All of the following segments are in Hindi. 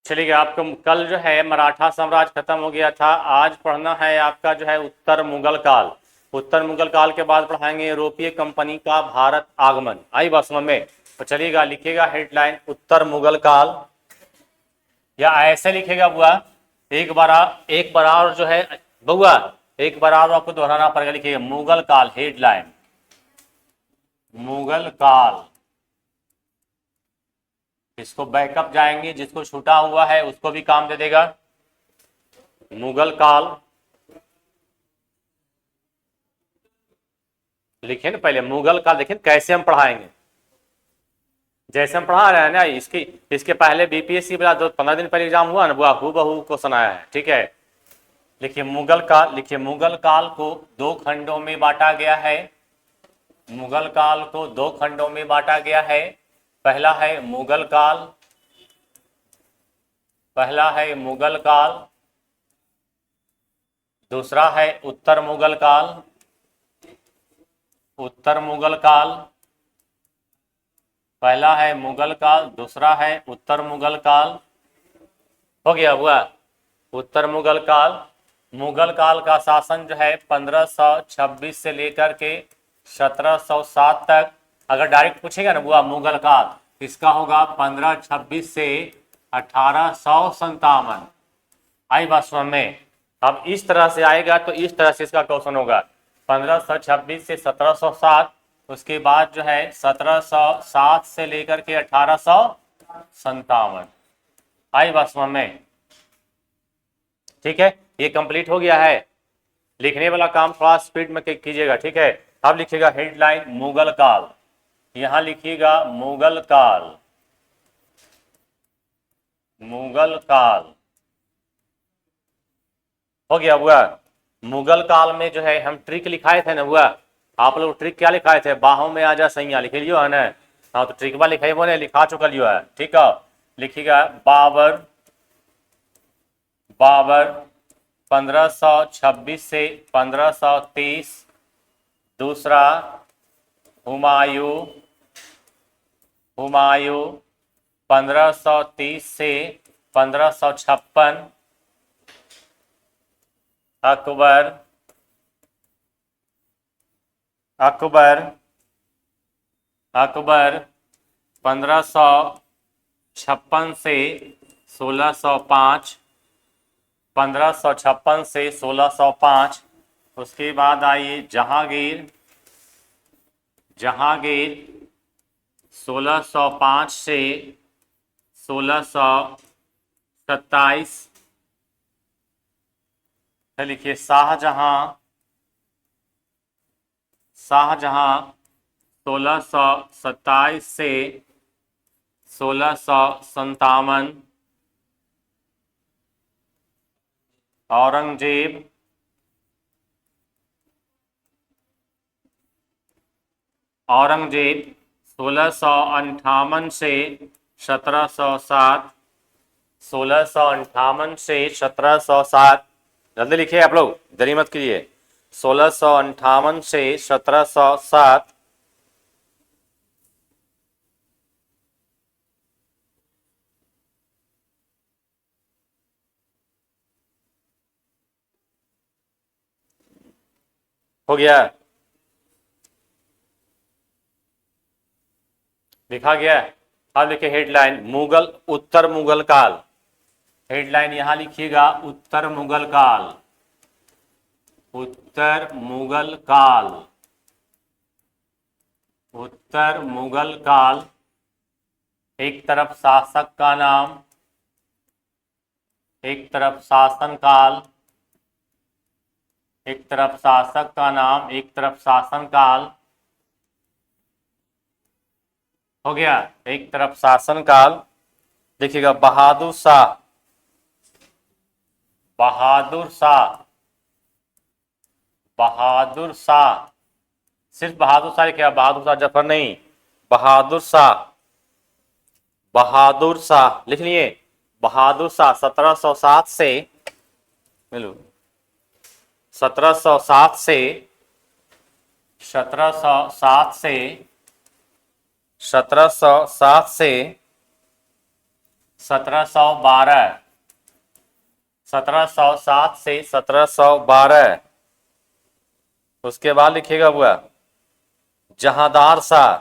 चलिए आपको कल जो है मराठा साम्राज्य खत्म हो गया था। आज पढ़ना है आपका जो है उत्तर मुगल काल। उत्तर मुगल काल के बाद पढ़ाएंगे यूरोपीय कंपनी का भारत आगमन। आई बात समझ में? तो चलिएगा लिखिएगा हेडलाइन उत्तर मुगल काल, या ऐसे लिखेगा बुआ। एक बार और जो है बुआ, एक बार और आपको दोहराना पड़ेगा। लिखिएगा मुगल काल, हेडलाइन मुगल काल। इसको बैकअप जाएंगे, जिसको छूटा हुआ है उसको भी काम दे देगा। मुगल काल लिखे ना, पहले मुगल काल देखिए कैसे हम पढ़ाएंगे। जैसे हम पढ़ा रहे हैं ना, इसके पहले बीपीएससी वाला 15 दिन पहले एग्जाम हुआ ना बुआ, हूबहू क्वेश्चन आया है। ठीक है, लिखिए मुगल काल। लिखिए मुगल काल को दो खंडों में बांटा गया है। मुगल काल को दो खंडों में बांटा गया है। पहला है मुगल काल, पहला है मुगल काल। दूसरा है उत्तर मुगल काल, उत्तर मुगल काल। पहला है मुगल काल, दूसरा है उत्तर मुगल काल। हो गया हुआ उत्तर मुगल काल। मुगल काल का शासन जो है 1526 से लेकर के 1707 तक। अगर डायरेक्ट पूछेगा ना बुआ मुगल काल, इसका होगा 1526 से 1857। आई बात समझ में? अब इस तरह से आएगा तो इस तरह से इसका क्वेश्चन होगा 1526 से 1707। उसके बाद जो है 1707 से लेकर के 1857। आई बात समझ में? ठीक है, ये कंप्लीट हो गया है। लिखने वाला काम थोड़ा स्पीड में कीजिएगा। ठीक है, अब लिखिएगा हेडलाइन मुगल काल। यहां लिखिएगा मुगल काल, मुगल काल। हो गया हुआ। मुगल काल में जो है हम ट्रिक लिखाए थे ना हुआ। आप लोग ट्रिक क्या लिखाए थे? बाहों में आजा सैया लिखे लियो है ना। हाँ, तो ट्रिक बा लिखे वो ने लिखा चुका लियो है। ठीक है, लिखिएगा बाबर, बाबर 1526 से 1530। दूसरा हुमायूं, हुमायूं 1530 से 1556। अकबर, अकबर, अकबर 1556 से 1605। 1556 से 1605। उसके बाद आइए जहांगीर, जहांगीर 1605 से 1627। लिखिए शाहजहां, शाहजहां 1627 से 1657। औरंगजेब, औरंगजेब 1658 से 1707। 1658 से 1707। जल्दी लिखिए आप लोग, देरी मत कीजिए। 1658 से 1707। हो गया? लिखा गया? अब लिखिए हेडलाइन मुगल, उत्तर मुगल काल। हेडलाइन यहां लिखिएगा उत्तर मुगल काल, उत्तर मुगल काल, उत्तर मुगल काल। एक तरफ शासक का नाम, एक तरफ शासन काल, एक तरफ शासक का नाम, एक तरफ शासन काल। हो गया? एक तरफ शासन काल। देखिएगा बहादुर शाह, बहादुर शाह, बहादुर शाह। सिर्फ बहादुर शाह लिखिएगा, बहादुर शाह जफर नहीं, बहादुर शाह, बहादुर शाह लिख लिए। बहादुर शाह 1707 से, मिलो 1707 से 1707 से 1707 से 1712, 1707 से 1712। उसके बाद लिखिएगा हुआ जहांदार शाह,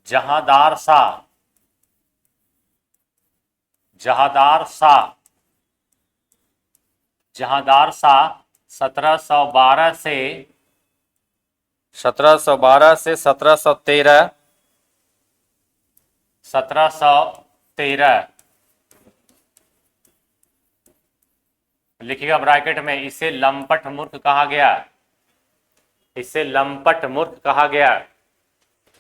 जहांदार शाह, जहांदार शाह, जहांदार शाह 1712 से 1713, 1713 लिखिएगा ब्रैकेट में। इसे लंपट मूर्ख कहा गया, इसे लंपट मूर्ख कहा गया,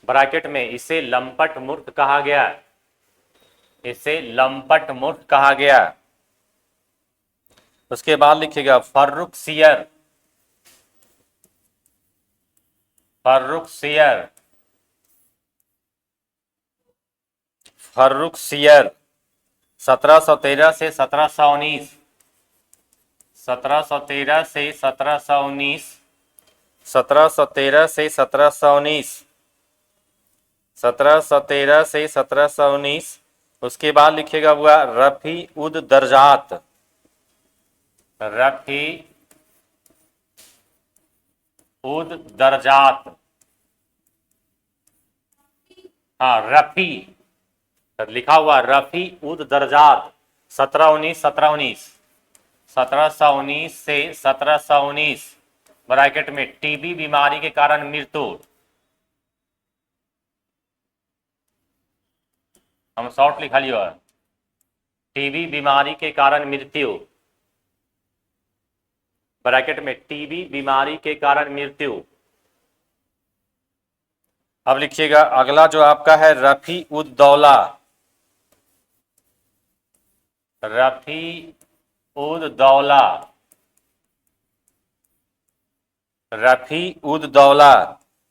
ब्रैकेट में इसे लंपट मूर्ख कहा गया, इसे लंपट मूर्ख कहा गया। उसके बाद लिखिएगा फर्रुखसियर, फर्रुखसियर, फर्रुखसियर 1713 से 1719, 1713 से 1719, 1713 से 1719, 1713 से 1719। उसके बाद लिखिएगा हुआ रफी उद दर्जात, रफी उद दर्जात, हाँ रफी लिखा हुआ रफी उद दर्जात 1719, 1719, 1719 से 1719 ब्रैकेट में टीबी बीमारी के कारण मृत्यु, हम शॉर्ट लिखा लियो है, टीबी बीमारी के कारण मृत्यु, ब्रैकेट में टीबी बीमारी के कारण मृत्यु। अब लिखिएगा अगला जो आपका है रफी उद दौला, रफी उद दौला, रफी उद दौला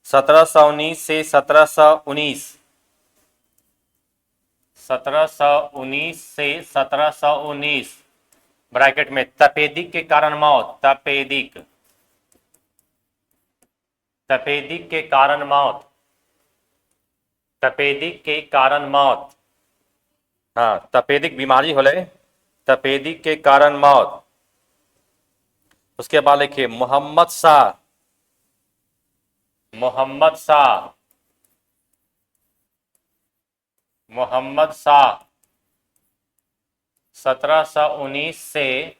1719 से 1719, 1719 से 1719 ब्रैकेट में तपेदिक के कारण मौत, तपेदिक, तपेदिक के कारण मौत, तपेदिक के कारण मौत, हाँ तपेदिक बीमारी होले, तपेदिक के कारण मौत। उसके बाद लिखिए मोहम्मद शाह, मोहम्मद शाह, मोहम्मद शाह 1719 से,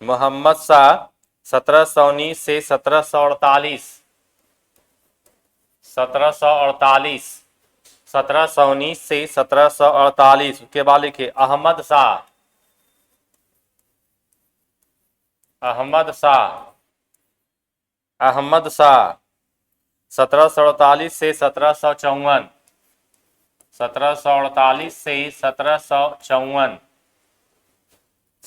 मोहम्मद शाह 1719 से 1748, 1748, 1719 से 1748। उसके बाद लिखिए अहमद शाह, अहमद शाह, अहमद शाह 1748 से 1754, 1748 से 1754,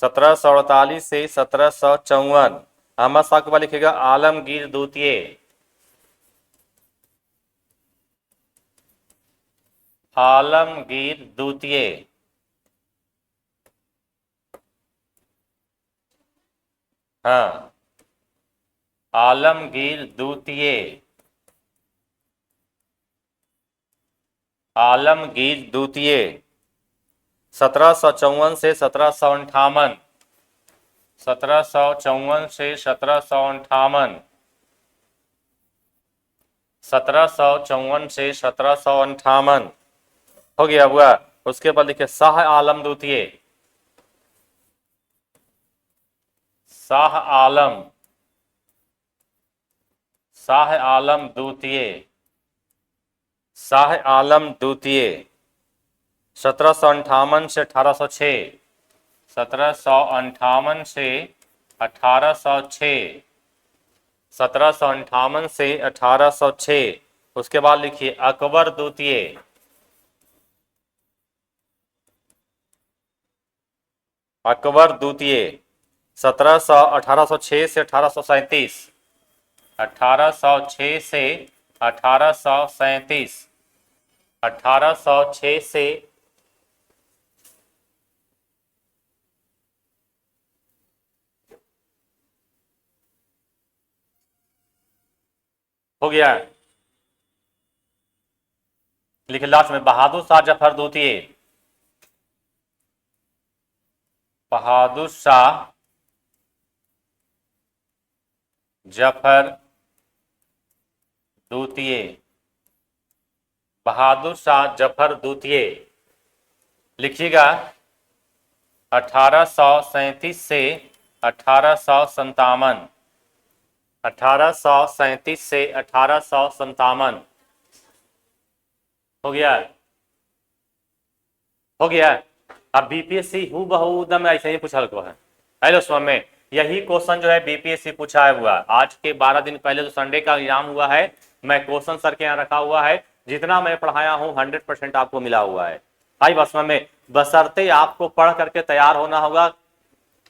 1748 से 1754। अहमद शाह के बाद लिखिएगा आलमगीर द्वितीय, आलमगीर द्वितीय, हाँ आलमगीर द्वितीय, आलमगीर द्वितीय 1754 से 1758, 1754 से 1758, 1754 से 1758 हो गया हुआ। उसके बाद लिखे शाह आलम द्वितीय, शाह आलम, शाह आलम द्वितीय, शाह आलम द्वितीय 1758 से 1806, 1758 से 1806, 1758 से 1806। उसके बाद लिखिए अकबर द्वितीय, अकबर द्वितीय 1806 से 1837, 1806 से 1837, 1806 से हो गया। लिखिए लास्ट में, बहादुर शाह जफर द्वितीय। बहादुर शाह जफर द्वितीय। बहादुर शाह जफर द्वितीय लिखिएगा 1837 से 1857। 1837 से 1857 हो गया, हो गया। अब बीपीएससी हूबहू एकदम ऐसे ही पूछा है। हेलो स्वामी, यही क्वेश्चन जो है बीपीएससी पूछा हुआ आज के 12 दिन पहले तो संडे का एग्जाम हुआ है, मैं क्वेश्चन सर के यहाँ रखा हुआ है, जितना मैं पढ़ाया हूँ 100% आपको मिला हुआ है। आई बस में, बशर्ते आपको पढ़ करके तैयार होना होगा।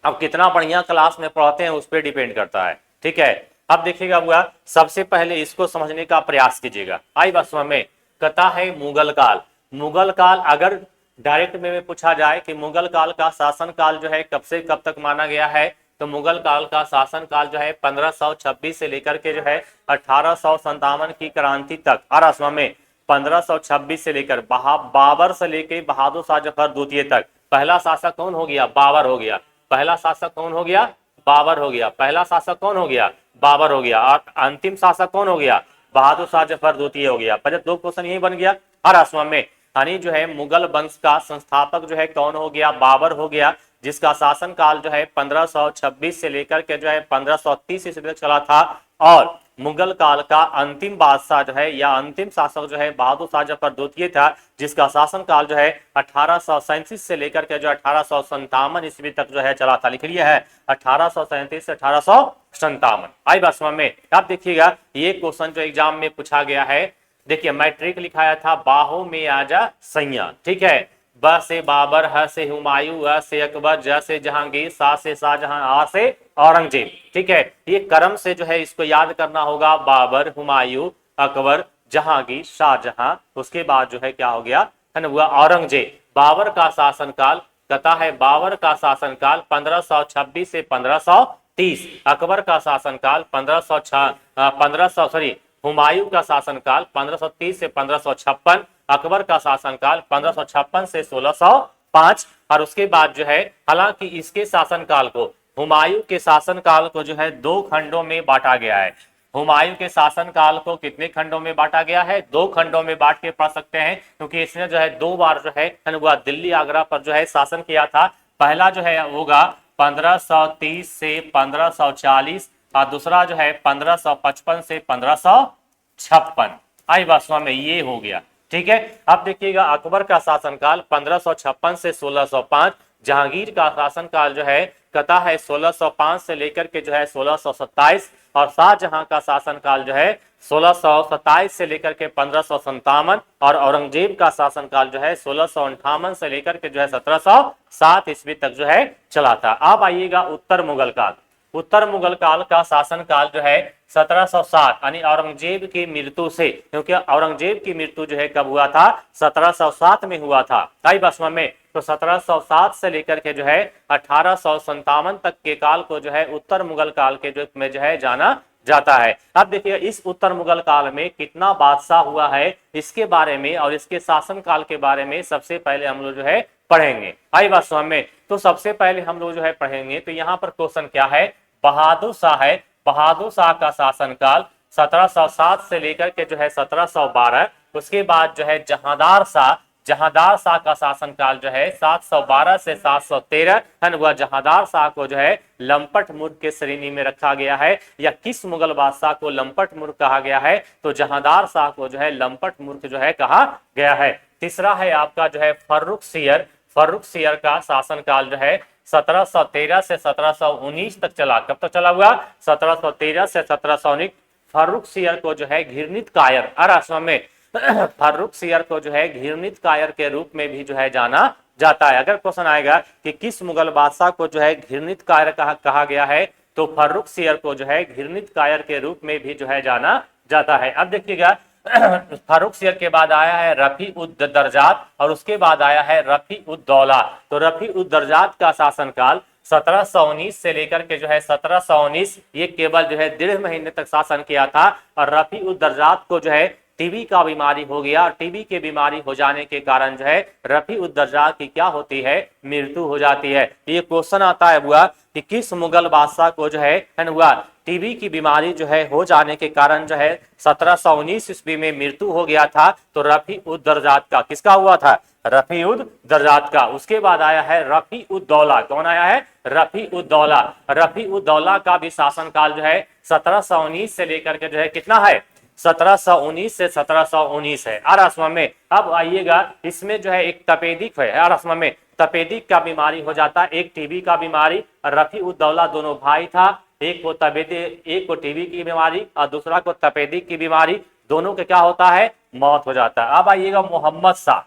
अब कितना बढ़िया क्लास में पढ़ते हैं उस पर डिपेंड करता है, ठीक है। अब देखिएगा हुआ, सबसे पहले इसको समझने का प्रयास कीजिएगा। आई बस में, कथा है मुगल काल। मुगल काल अगर डायरेक्ट में पूछा जाए कि मुगल काल का शासन काल जो है कब से कब तक माना गया है, तो मुगल काल का शासन काल जो है 1526 से लेकर के जो है 1857 की क्रांति तक। और असम में 1526 से लेकर बाबर से लेकर बहादुर शाह जफर द्वितीय तक। पहला शासक कौन हो गया? बाबर हो गया। पहला शासक कौन हो गया? बाबर हो गया। पहला शासक कौन हो गया? बाबर हो गया। और अंतिम शासक कौन हो गया? बहादुर शाह जफर द्वितीय हो गया। पहले दो क्वेश्चन यही बन गया। और असम में यानी जो है मुगल वंश का संस्थापक जो है कौन हो गया? बाबर हो गया, जिसका शासन काल जो है 1526 से लेकर के जो है 1530 ईस्वी तक चला था। और मुगल काल का अंतिम बादशाह जो है या अंतिम शासक जो है बहादुर शाह जफर द्वितीय था, जिसका शासन काल जो है 1837 से लेकर के जो 1857 ईस्वी तक जो है चला था। लिख लिया है 1837 से 1857। आई बात समझ में? आप देखिएगा ये क्वेश्चन जो एग्जाम में पूछा गया है, देखिए मैट्रिक लिखाया था बाहो में आजा सैया, ठीक है। ब से बाबर, ह से हुमायूं, अ से अकबर, ज से जहांगीर, सा से शाहजहां, आ से औरंगजेब, ठीक है। ये क्रम से जो है इसको याद करना होगा। बाबर, हुमायूं, अकबर, जहांगीर, शाहजहां, उसके बाद जो है क्या हो गया है ना, हुआ औरंगजेब। बाबर का शासनकाल कहता है, बाबर का शासनकाल 1526 से 1530। अकबर का शासनकाल 1500 सॉरी हुमायूं का शासनकाल 1530 से 1556। अकबर का शासनकाल 1556 से 1605। और उसके बाद जो है, हालांकि इसके शासनकाल को, हुमायूं के शासनकाल को जो है दो खंडों में बांटा गया है। हुमायूं के शासनकाल को कितने खंडों में बांटा गया है? दो खंडों में बांट के पढ़ सकते हैं, क्योंकि इसने जो है दो बार जो है वह दिल्ली आगरा पर जो है शासन किया था। पहला जो है होगा 1530 से 1540 और दूसरा जो है 1555 से 1556। आई बात में, ये हो गया, ठीक है। अब देखिएगा अकबर का शासनकाल 1556 से 1605। जहांगीर का शासनकाल जो है कथा है 1605 से लेकर के जो है 1627। और शाहजहां का शासनकाल जो है 1627 से लेकर के 1557। और औरंगजेब का शासनकाल जो है 1658 से लेकर के जो है 1707 ईस्वी तक जो है चला था। अब आइएगा उत्तर मुगल काल। उत्तर मुगल काल का शासन काल जो है 1707 यानी औरंगजेब की मृत्यु से, क्योंकि औरंगजेब की मृत्यु जो है कब हुआ था? 1707 में हुआ था। आई बसमा में, तो 1707 से लेकर के जो है 1857 तक के काल को जो है उत्तर मुगल काल के जो में जो है जाना जाता है। अब देखिए इस उत्तर मुगल काल में कितना बादशाह हुआ है, इसके बारे में और इसके शासन काल के बारे में सबसे पहले हम लोग जो है पढ़ेंगे। आई बात समझ में? तो सबसे पहले हम लोग जो है पढ़ेंगे, तो यहाँ पर क्वेश्चन क्या है? बहादुर शाह है। बहादुर शाह का शासनकाल 1707 से लेकर के जो है 1712। उसके बाद जो है जहांदार शाह, जहांदार शाह का शासनकाल जो है 712 से 713। वह जहांदार शाह को जो है लंपट मूर्ख के श्रेणी में रखा गया है। या किस मुगल बादशाह को लंपट मूर्ख कहा गया है? तो जहांदार शाह को जो है लंपट मूर्ख जो है कहा गया है। तीसरा है आपका जो है फर्रुख सियर। फर्रुख सियर का शासनकाल जो है 1713 से 1719 तक चला। कब तक चला हुआ? 1713 से 1719। फर्रुख सियर को जो है घृणित कायर, असम में फर्रुख सियर को जो है घृणित कायर के रूप में भी जो है जाना जाता है। अगर क्वेश्चन आएगा कि किस मुगल बादशाह को जो है घृणित कायर कहा गया है, तो फर्रुख सियर को जो है घृणित कायर के रूप में भी जो है जाना जाता है। अब देखिएगा फारूक सियर के बाद आया है रफी उद दर्जात और उसके बाद आया है रफी उद दौला। तो रफी उद दर्जात का शासनकाल 1719 से लेकर के जो है 1719, ये केवल जो है 1.5 महीने तक शासन किया था। और रफी उद दर्जात को जो है टीबी का बीमारी हो गया और टीबी के बीमारी हो जाने के कारण जो है रफी उद दर्जात की क्या होती है, मृत्यु हो जाती है। ये क्वेश्चन आता है हुआ कि किस मुगल बादशाह को जो है हुआ टीबी की बीमारी जो है हो जाने के कारण जो है 1719 ईस्वी में मृत्यु हो गया था। तो रफी उद दर्जात का, किसका हुआ था, रफी उद दर्जात का। उसके बाद आया है रफी उद दौला। कौन आया है, रफी उद दौला। रफी उद दौला का भी शासनकाल जो है 1719 से लेकर के जो है कितना है, 1719 से 1719 है। आरसम में अब आइएगा, इसमें जो है एक तपेदिक है, आरसम में तपेदिक का बीमारी हो जाता है, एक टीबी का बीमारी। रफी उद दौला दोनों भाई था, एक को टीबी की बीमारी और दूसरा को तपेदिक की बीमारी, दोनों के क्या होता है, मौत हो जाता है। अब आइएगा मोहम्मद शाह,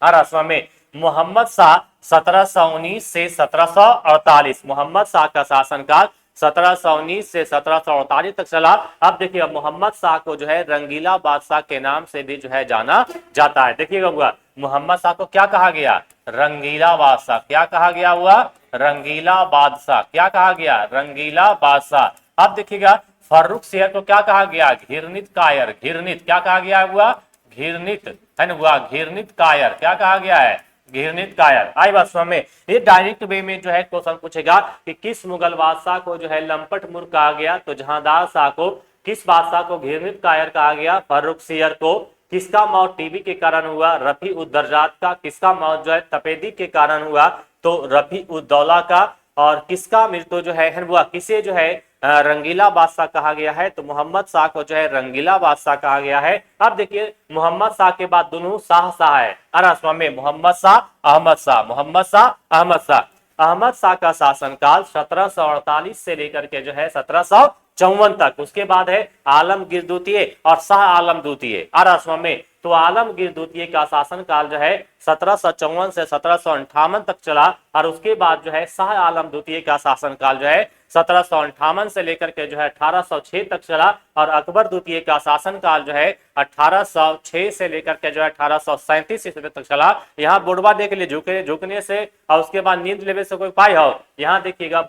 आरसम में मोहम्मद शाह 1719 से 1748, मोहम्मद शाह का शासनकाल 1719 से 1748 तक चला। अब देखिए मोहम्मद शाह को जो है रंगीला बादशाह के नाम से भी जो है जाना जाता है। देखिएगा हुआ मोहम्मद शाह को क्या कहा गया, रंगीला बादशाह। क्या कहा गया हुआ, रंगीला बादशाह। क्या कहा गया, रंगीला बादशाह। अब देखिएगा फर्रुख शेर को क्या कहा गया, घिरनित कायर। घिरनित क्या कहा गया हुआ, घिरनित है ना हुआ, घिरनित कायर। क्या कहा गया है, घिरनित कायर। आई बात समझ में। ये डायरेक्ट वे में जो है क्वेश्चन पूछेगा कि किस मुगल बादशाह को जो है लंपट मूर्ख कहा गया, तो जहांदार शाह को। किस बादशाह को घिरनित कायर कहा गया, फर्रुख शेर को। किसका मौत टीबी के कारण हुआ, रफी उद दर्जात का। किसका मौत जो है तपेदी के कारण हुआ, तो रफी उद दौला का। और किसका मृत्यु जो है हुआ, किसे जो है रंगीला बादशाह कहा गया है, तो मोहम्मद शाह को जो है रंगीला बादशाह कहा गया है। अब देखिए मोहम्मद शाह के बाद दोनों शाह है, अरसम में मोहम्मद शाह, अहमद शाह, मोहम्मद शाह, अहमद शाह। अहमद शाह का शासनकाल 1748 से लेकर के जो है 1754 तक। उसके बाद है आलमगीर द्वितीय और शाह आलम द्वितीय, अरसम में। तो आलमगीर द्वितीय का शासनकाल जो है 1754 से 1758 तक चला। और उसके बाद जो है शाह आलम द्वितीय का शासनकाल जो है 1758 से लेकर के जो है 1806 तक चला। और अकबर द्वितीय का शासनकाल जो है 1806 से लेकर के जो है 1837 ईस्वी तक चला। यहाँ बोर्डवा देख लीजिए, झुकने से और उसके बाद नींद लेने से कोई पाई हो। यहाँ देखिएगा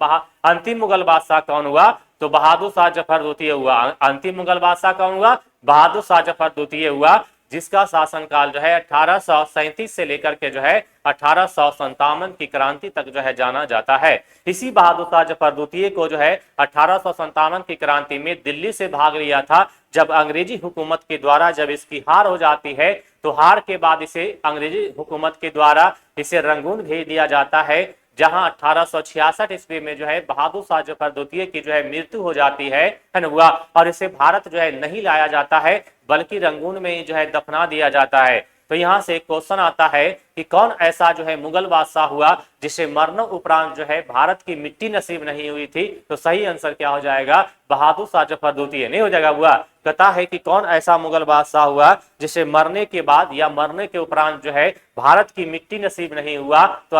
अंतिम मुगल बादशाह कौन हुआ, तो बहादुर शाह जफर द्वितीय हुआ। अंतिम मुगल बादशाह कौन हुआ, बहादुर शाह जफर द्वितीय हुआ, जिसका शासनकाल जो है 1837 से लेकर के जो है 1857 की क्रांति तक जो है जाना जाता है। इसी बहादुर शाह जफर द्वितीय को जो है 1857 की क्रांति में दिल्ली से भाग लिया था। जब अंग्रेजी हुकूमत के द्वारा जब इसकी हार हो जाती है, तो हार के बाद इसे अंग्रेजी हुकूमत के द्वारा इसे रंगून भेज दिया जाता है, जहां 1866 ईस्वी में जो है बहादुर शाह जफर द्वितीय की जो है मृत्यु हो जाती है ना हुआ। और इसे भारत जो है नहीं लाया जाता है, बल्कि रंगून में ही जो है दफना दिया जाता है। तो यहां से क्वेश्चन आता है कि कौन ऐसा जो है मुगल बादशाह हुआ जिसे मरने उपरांत जो है भारत की मिट्टी नसीब नहीं हुई थी। तो सही आंसर क्या हो जाएगा, बहादुर शाह जफर द्वितीय। नहीं हो जाएगा हुआ, कहता है कि कौन ऐसा मुगल बादशाह हुआ जिसे मरने के बाद या मरने के उपरांत जो है भारत की मिट्टी नसीब नहीं हुआ। तो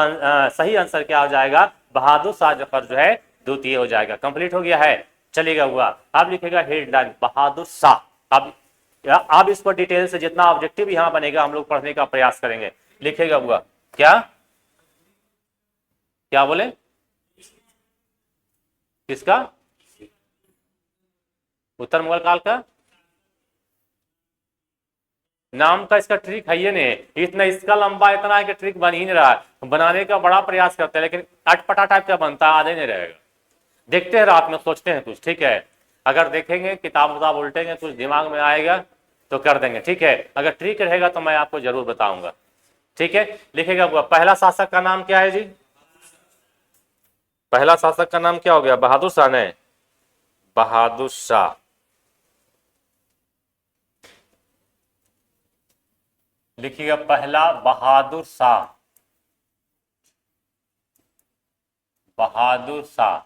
सही आंसर क्या हो जाएगा, बहादुर शाह जफर जो है द्वितीय हो जाएगा। कंप्लीट हो गया है, चलेगा हुआ। अब लिखेगा हेडलाइन बहादुर शाह। अब इस पर डिटेल से जितना ऑब्जेक्टिव यहां बनेगा हम लोग पढ़ने का प्रयास करेंगे। लिखेगा हुआ क्या, क्या बोले, किसका, उत्तर मुगल काल का नाम का इसका ट्रिक है ये नहीं, इतना इसका लंबा इतना है कि ट्रिक बन ही नहीं रहा है। बनाने का बड़ा प्रयास करते हैं लेकिन अटपटा टाइप का बनता है, आधे नहीं रहेगा। देखते हैं रात में, सोचते हैं कुछ, ठीक है। अगर देखेंगे किताब उताब उल्टेंगे, कुछ दिमाग में आएगा तो कर देंगे, ठीक है। अगर ट्रिक रहेगा तो मैं आपको जरूर बताऊंगा, ठीक है। लिखेगा पहला शासक का नाम क्या है जी, पहला शासक का नाम क्या हो गया, बहादुर शाह ने, बहादुर शाह। लिखिएगा पहला बहादुर शाह, बहादुर शाह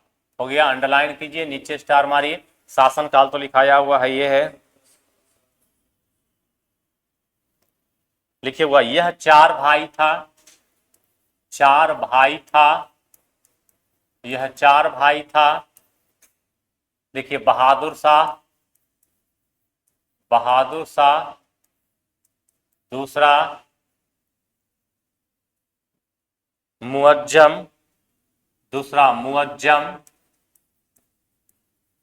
हो गया। अंडरलाइन कीजिए, नीचे स्टार मारिए। शासनकाल तो लिखाया हुआ है, ये है। लिखिए हुआ यह चार भाई था, चार भाई था, यह चार भाई था। देखिए बहादुर शाह, बहादुर शाह, दूसरा मुअज्जम, दूसरा मुअज्जम,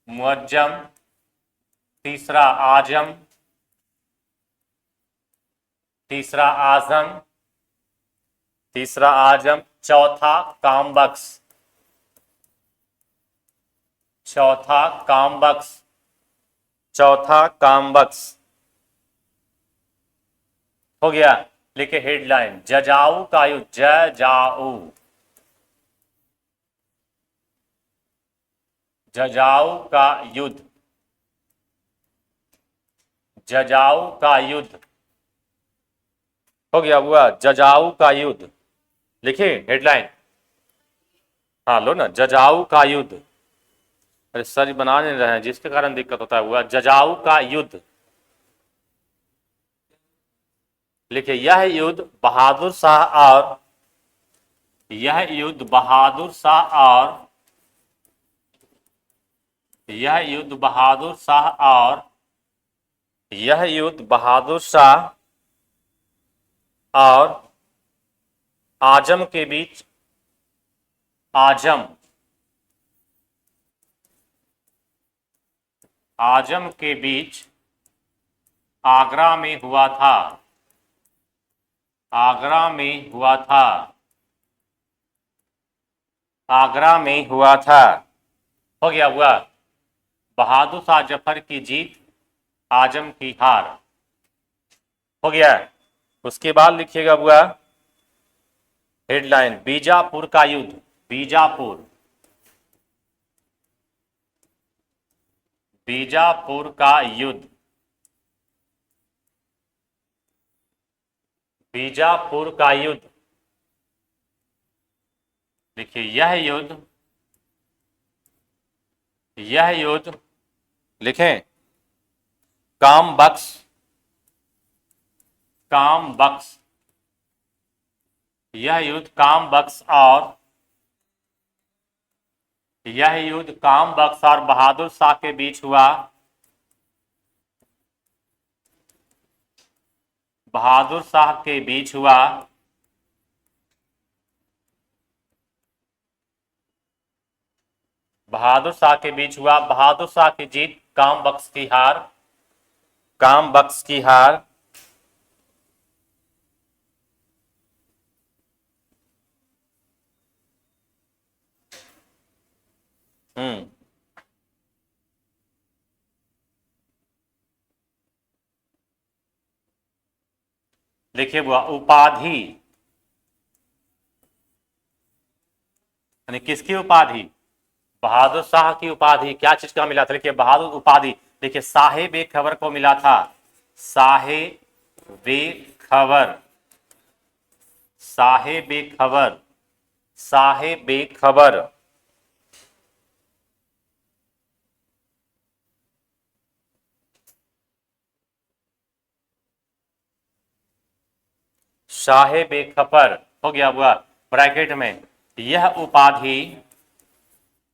मुअज्जम, तीसरा आजम, तीसरा आजम, तीसरा आजम। चौथा कामबख्श, चौथा कामबख्श, चौथा कामबख्श। हो गया। लिखे हेडलाइन, जजाऊ का युद्ध, जजाऊ, जजाऊ का युद्ध, जजाऊ का युद्ध। हो गया हुआ, जजाऊ का युद्ध। लिखिए हेडलाइन। हाँ लो ना, जजाऊ का युद्ध। अरे सर बना नहीं रहे हैं, जिसके कारण दिक्कत होता है। हुआ जजाऊ का युद्ध। लिखिए यह युद्ध बहादुर शाह और, यह युद्ध बहादुर शाह और, यह युद्ध बहादुर शाह और, यह युद्ध बहादुर शाह और आजम के बीच, आजम, आजम के बीच आगरा में हुआ था, आगरा में हुआ था, आगरा में हुआ था। हो गया हुआ, बहादुर शाह जफर की जीत, आजम की हार। हो गया। उसके बाद लिखिएगा हुआ हेडलाइन, बीजापुर का युद्ध, बीजापुर, बीजापुर का युद्ध, बीजापुर का युद्ध। देखिए यह युद्ध, यह युद्ध, लिखें कामबख्श, कामबख्श, यह युद्ध कामबख्श और, यह युद्ध कामबख्श और बहादुर शाह के बीच हुआ, बहादुर शाह के बीच हुआ, बहादुर शाह के बीच हुआ। बहादुर शाह की जीत, कामबख्श की हार, कामबख्श की हार। देखिए बुआ, उपाधि, यानी किसकी उपाधि? बहादुर शाह की उपाधि। क्या चीज का मिला था? देखिए बहादुर उपाधि, देखिए साहेब खबर को मिला था, साहेब खबर, साहेब खबर, साहेब खबर। साहेब खबर। हो गया हुआ ब्रैकेट में, यह उपाधि,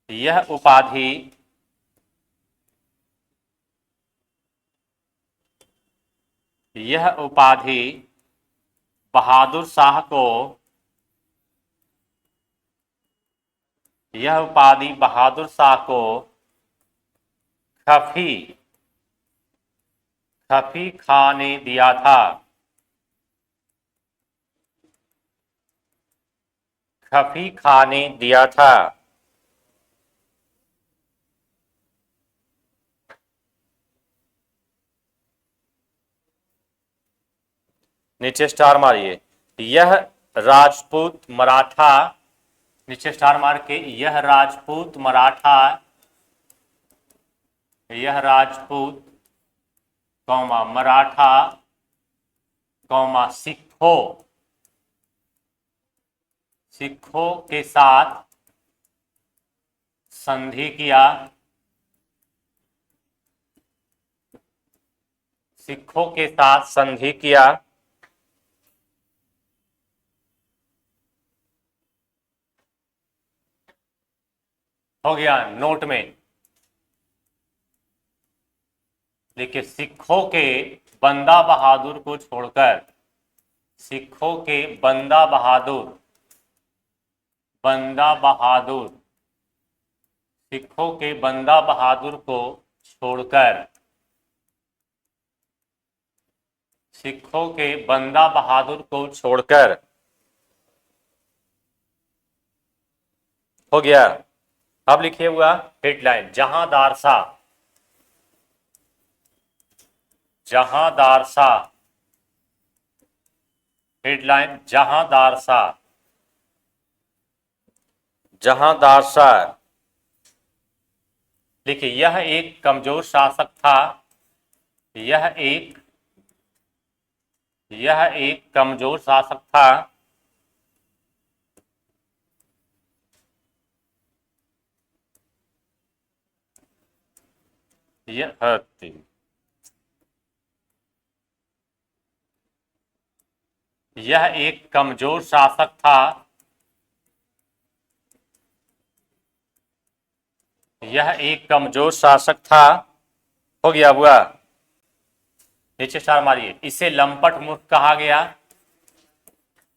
यह उपाधि, यह उपाधि बहादुर शाह को, यह उपाधि बहादुर शाह को खफी, खफी खां ने दिया था, खफी खां ने दिया था। नीचे स्टार मारिए, यह राजपूत मराठा, नीचे स्टार मार के, यह राजपूत मराठा, यह राजपूत कौमा मराठा कौमा सिखों, सिखों के साथ संधि किया, सिखों के साथ संधि किया। हो गया नोट में, देखिए सिखों के बंदा बहादुर को छोड़कर, सिखों के बंदा बहादुर, बंदा बहादुर, सिखों के बंदा बहादुर को छोड़कर सिखों के बंदा बहादुर को छोड़कर, हो गया। अब लिखिए हुआ हेडलाइन, जहांदार शाह, जहांदार शाह, हेडलाइन जहांदार शाह, जहांदार शाह। देखिए यह एक कमजोर शासक था, यह एक कमजोर शासक था, यह एक कमजोर शासक था, यह एक कमजोर शासक था। हो गया हुआ, नीचे स्टार मारिए। इसे लंपट मूर्ख कहा गया,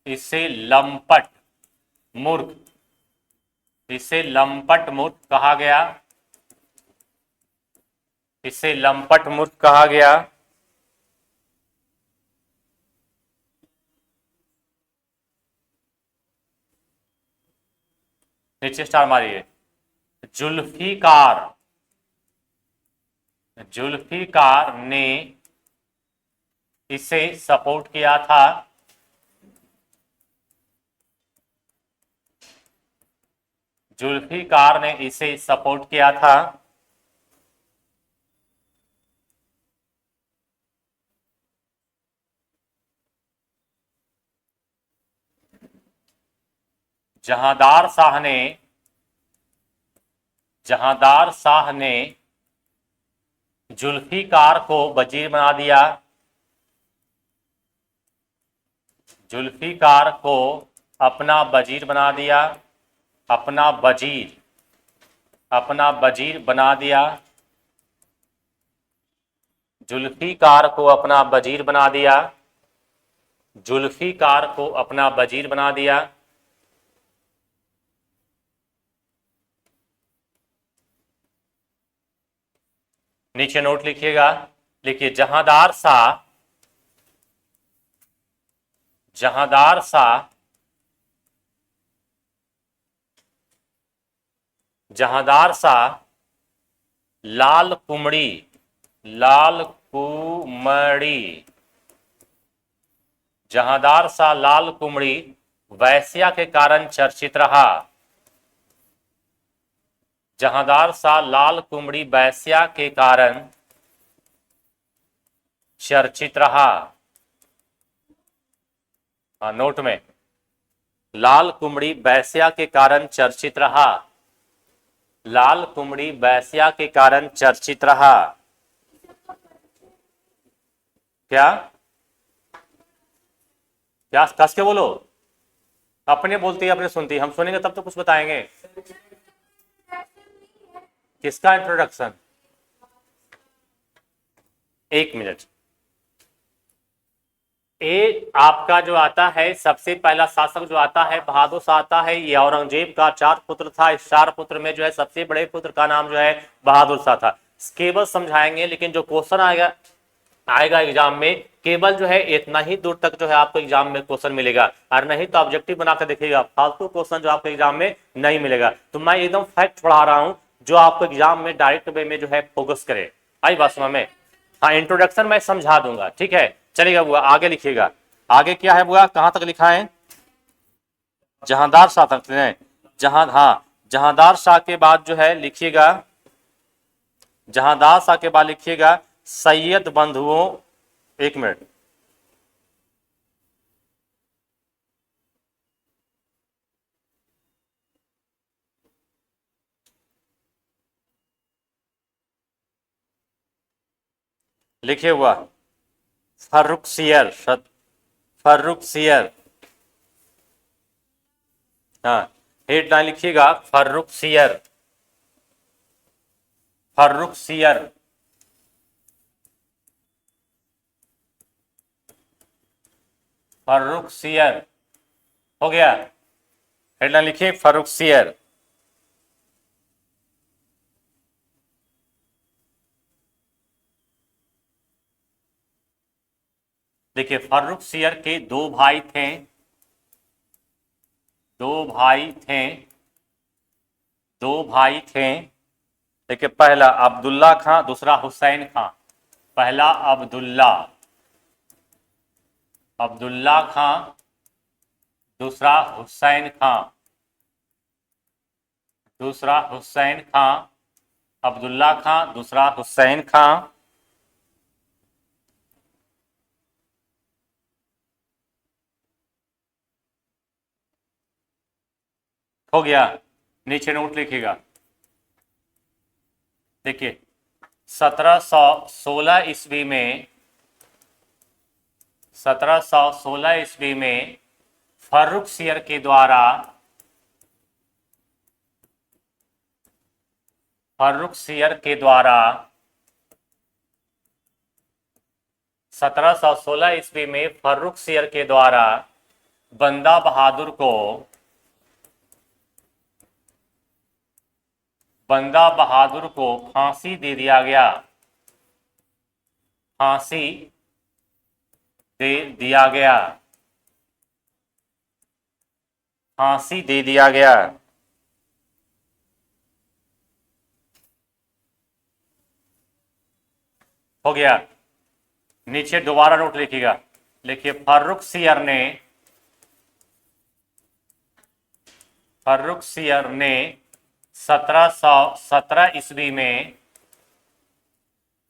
इसे लंपट मूर्ख, इसे लंपट मूर्ख कहा गया, इसे लंपट मूर्ख कहा गया। नीचे स्टार मारिए। जुल्फिकार, जुल्फिकार ने इसे सपोर्ट किया था, जुल्फिकार ने इसे सपोर्ट किया था। जहांदार शाह ने, जहांदार शाह ने जुल्फिकार को वजीर बना दिया, जुल्फिकार को अपना वजीर बना दिया, अपना वजीर, अपना वजीर बना दिया, जुल्फिकार को अपना वजीर बना दिया, जुल्फिकार को अपना वजीर बना दिया। नीचे नोट लिखिएगा, लिखिए जहांदार शाह, जहांदार शाह, जहांदार शाह लाल कुमड़ी, लाल कुमड़ी, जहांदार शाह लाल कुमड़ी वैश्या के कारण चर्चित रहा, जहांदार शाह लाल कुमड़ी वैश्या के कारण चर्चित रहा। नोट में, लाल कुमड़ी वैश्या के कारण चर्चित रहा, लाल कुमड़ी वैश्या के कारण चर्चित रहा। क्या क्या कस के बोलो, अपने बोलती है अपने सुनती, हम सुनेंगे तब तो कुछ बताएंगे। किसका इंट्रोडक्शन? एक मिनट। ए आपका जो आता है, सबसे पहला शासक जो आता है बहादुर शाह आता है। ये औरंगजेब का 4 पुत्र था, इस 4 पुत्र में जो है सबसे बड़े पुत्र का नाम जो है बहादुर शाह था। केवल समझाएंगे, लेकिन जो क्वेश्चन आएगा आएगा एग्जाम में, केवल जो है इतना ही दूर तक जो है आपको एग्जाम में क्वेश्चन मिलेगा, और नहीं तो ऑब्जेक्टिव बनाकर देखिएगा, फालतू क्वेश्चन जो आपको एग्जाम में नहीं मिलेगा। तो मैं एकदम फैक्ट पढ़ा रहा हूं जो आपको एग्जाम में डायरेक्ट वे में जो है फोकस करे। आई बात समझ में? हाँ, इंट्रोडक्शन मैं समझा दूंगा, ठीक है। चलिएगा बुआ, आगे लिखिएगा। आगे क्या है बुआ, कहां तक लिखा है? जहांदार शाह तक है। हाँ, जहांदार शाह के बाद जो है लिखिएगा, जहांदार शाह के बाद लिखिएगा सैयद बंधुओं। एक मिनट, लिखे हुआ फर्रुखसियर, फर्रुखसियर। हाँ, हेडलाइन लिखिएगा फर्रुखसियर, फर्रुखसियर, फर्रुखसियर। हो गया, हेडलाइन लिखिए फर्रुखसियर। देखिए फर्रुखसियर के दो भाई थे, दो भाई थे, दो भाई थे। देखिए पहला अब्दुल्ला खां, दूसरा हुसैन खां। पहला अब्दुल्ला, अब्दुल्ला खां, दूसरा हुसैन खां, दूसरा हुसैन खां। अब्दुल्ला खां, दूसरा हुसैन खां। हो गया, नीचे नोट लिखिएगा। देखिए 1716 ईस्वी में, 1716 ईस्वी में फर्रुखसियर के द्वारा, फर्रुखसियर के द्वारा 1716 ईस्वी में फर्रुखसियर के द्वारा बंदा बहादुर को, बंदा बहादुर को फांसी दे दिया गया, फांसी दे दिया गया, फांसी दे दिया गया। हो गया, नीचे दोबारा नोट लिखिएगा। लिखिए फर्रुखसियर ने, फर्रुखसियर ने 1717 ईस्वी में,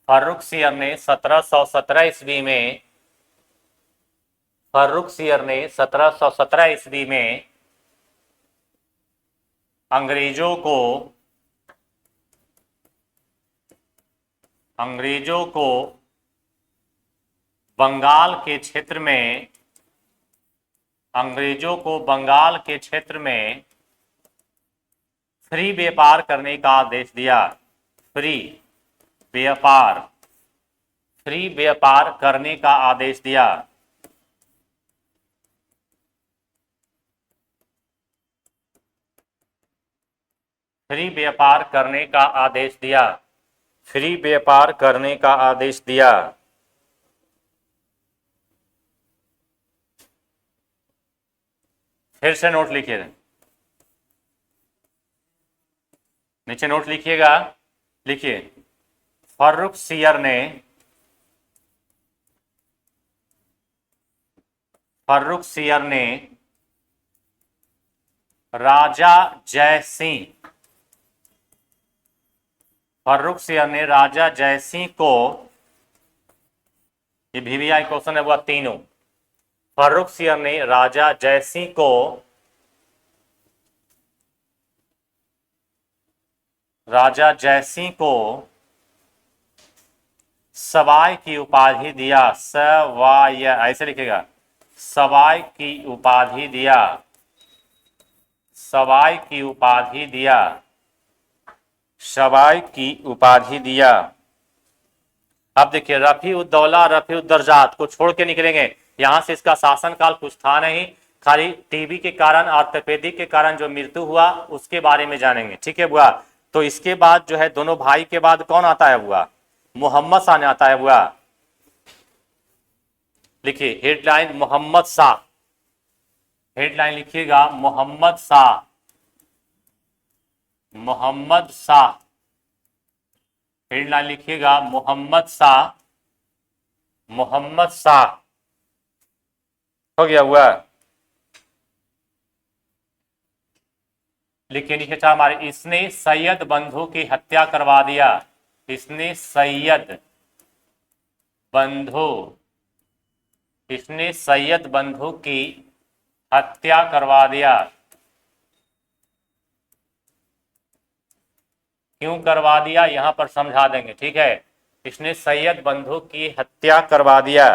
फर्रुखसियर ने 1717 ईस्वी में, फर्रुखसियर ने 1717 ईस्वी में अंग्रेजों को, अंग्रेजों को बंगाल के क्षेत्र में, अंग्रेजों को बंगाल के क्षेत्र में फ्री व्यापार करने का आदेश दिया। फ्री व्यापार, फ्री व्यापार करने का आदेश दिया। फ्री व्यापार करने का आदेश दिया। फ्री व्यापार करने का आदेश दिया। फिर से नोट लिखिए, नीचे नोट लिखिएगा। लिखिए फर्रुखसियर ने, फर्रुखसियर ने राजा जयसिंह, फर्रुखसियर ने राजा जयसिंह को, ये VVI क्वेश्चन है वो तीनों। फर्रुखसियर ने राजा जयसिंह को, राजा जयसिंह को सवाई की उपाधि दिया। सवाई, ऐसे लिखेगा, सवाई की उपाधि दिया, सवाई की उपाधि दिया, सवाई की उपाधि दिया। अब देखिए रफी उद्दौला, रफी उद्दरजात को छोड़ के निकलेंगे। यहां से इसका शासनकाल कुछ था नहीं, खाली टीबी के कारण, आर्थोपेडिक के कारण जो मृत्यु हुआ उसके बारे में जानेंगे। ठीक है बुआ। तो इसके बाद जो है दोनों भाई के बाद कौन आता है बुआ? मोहम्मद शाह ने आता है बुआ। लिखिए हेडलाइन मोहम्मद शाह, हेडलाइन लिखिएगा मोहम्मद शाह, मोहम्मद शाह। हेडलाइन लिखिएगा मोहम्मद शाह, मोहम्मद शाह। हो गया हुआ। लिखिए नीचे था हमारे, इसने सैयद बंधु की हत्या करवा दिया। इसने सैयद बंधु, इसने सैयद बंधु की हत्या करवा दिया। क्यों करवा दिया यहां पर समझा देंगे। ठीक है, इसने सैयद बंधु की हत्या करवा दिया।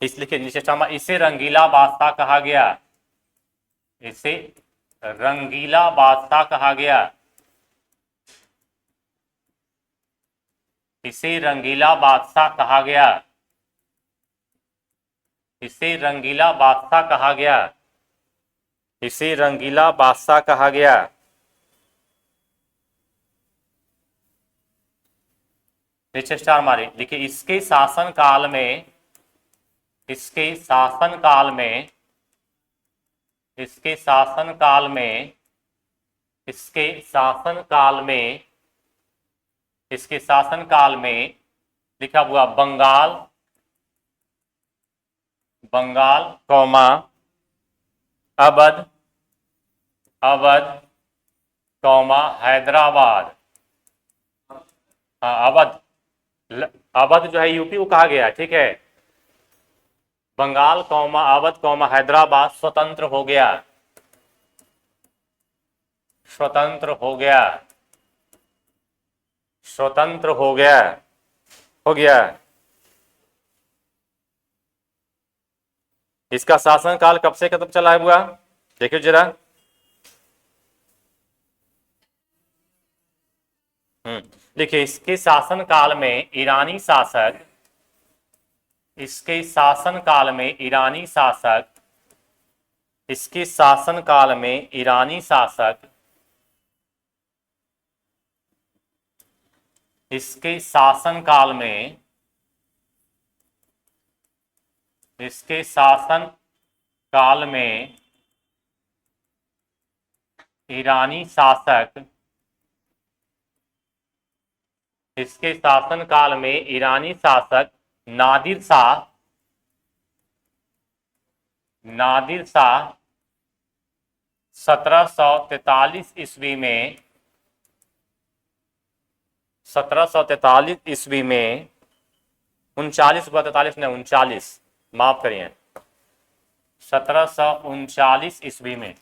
इसलिए नीचे चमा, इसे रंगीला बादशाह कहा गया। इसे रंगीला बादशाह कहा गया। इसे रंगीला बादशाह कहा गया। इसे रंगीला बादशाह कहा गया। इसे रंगीला बादशाह कहा गया। नीचे स्टार मारे, देखिए इसके शासन काल में, इसके शासन काल में, इसके शासन काल में, इसके शासन काल में, इसके शासन काल में लिखा हुआ बंगाल, बंगाल कौमा अवध, अवध कौमा हैदराबाद। हाँ अवध, अवध जो है यूपी को कहा गया, ठीक है। बंगाल कौमा अवध कौमा हैदराबाद स्वतंत्र हो गया, स्वतंत्र हो गया, स्वतंत्र हो गया, हो गया। इसका शासनकाल कब से कब चला हुआ, देखिए जरा। देखिए इसके शासन काल में ईरानी शासक, इसके शासन काल में ईरानी शासक, इसके शासन काल में ईरानी शासक, इसके शासन काल में, इसके शासन काल में ईरानी शासक, इसके शासन काल में ईरानी शासक नादिर शाह, नादिर शाह 1743 ईस्वी में, 1743 ईस्वी में 39 ने 39, माफ करिए 1739 ईस्वी में,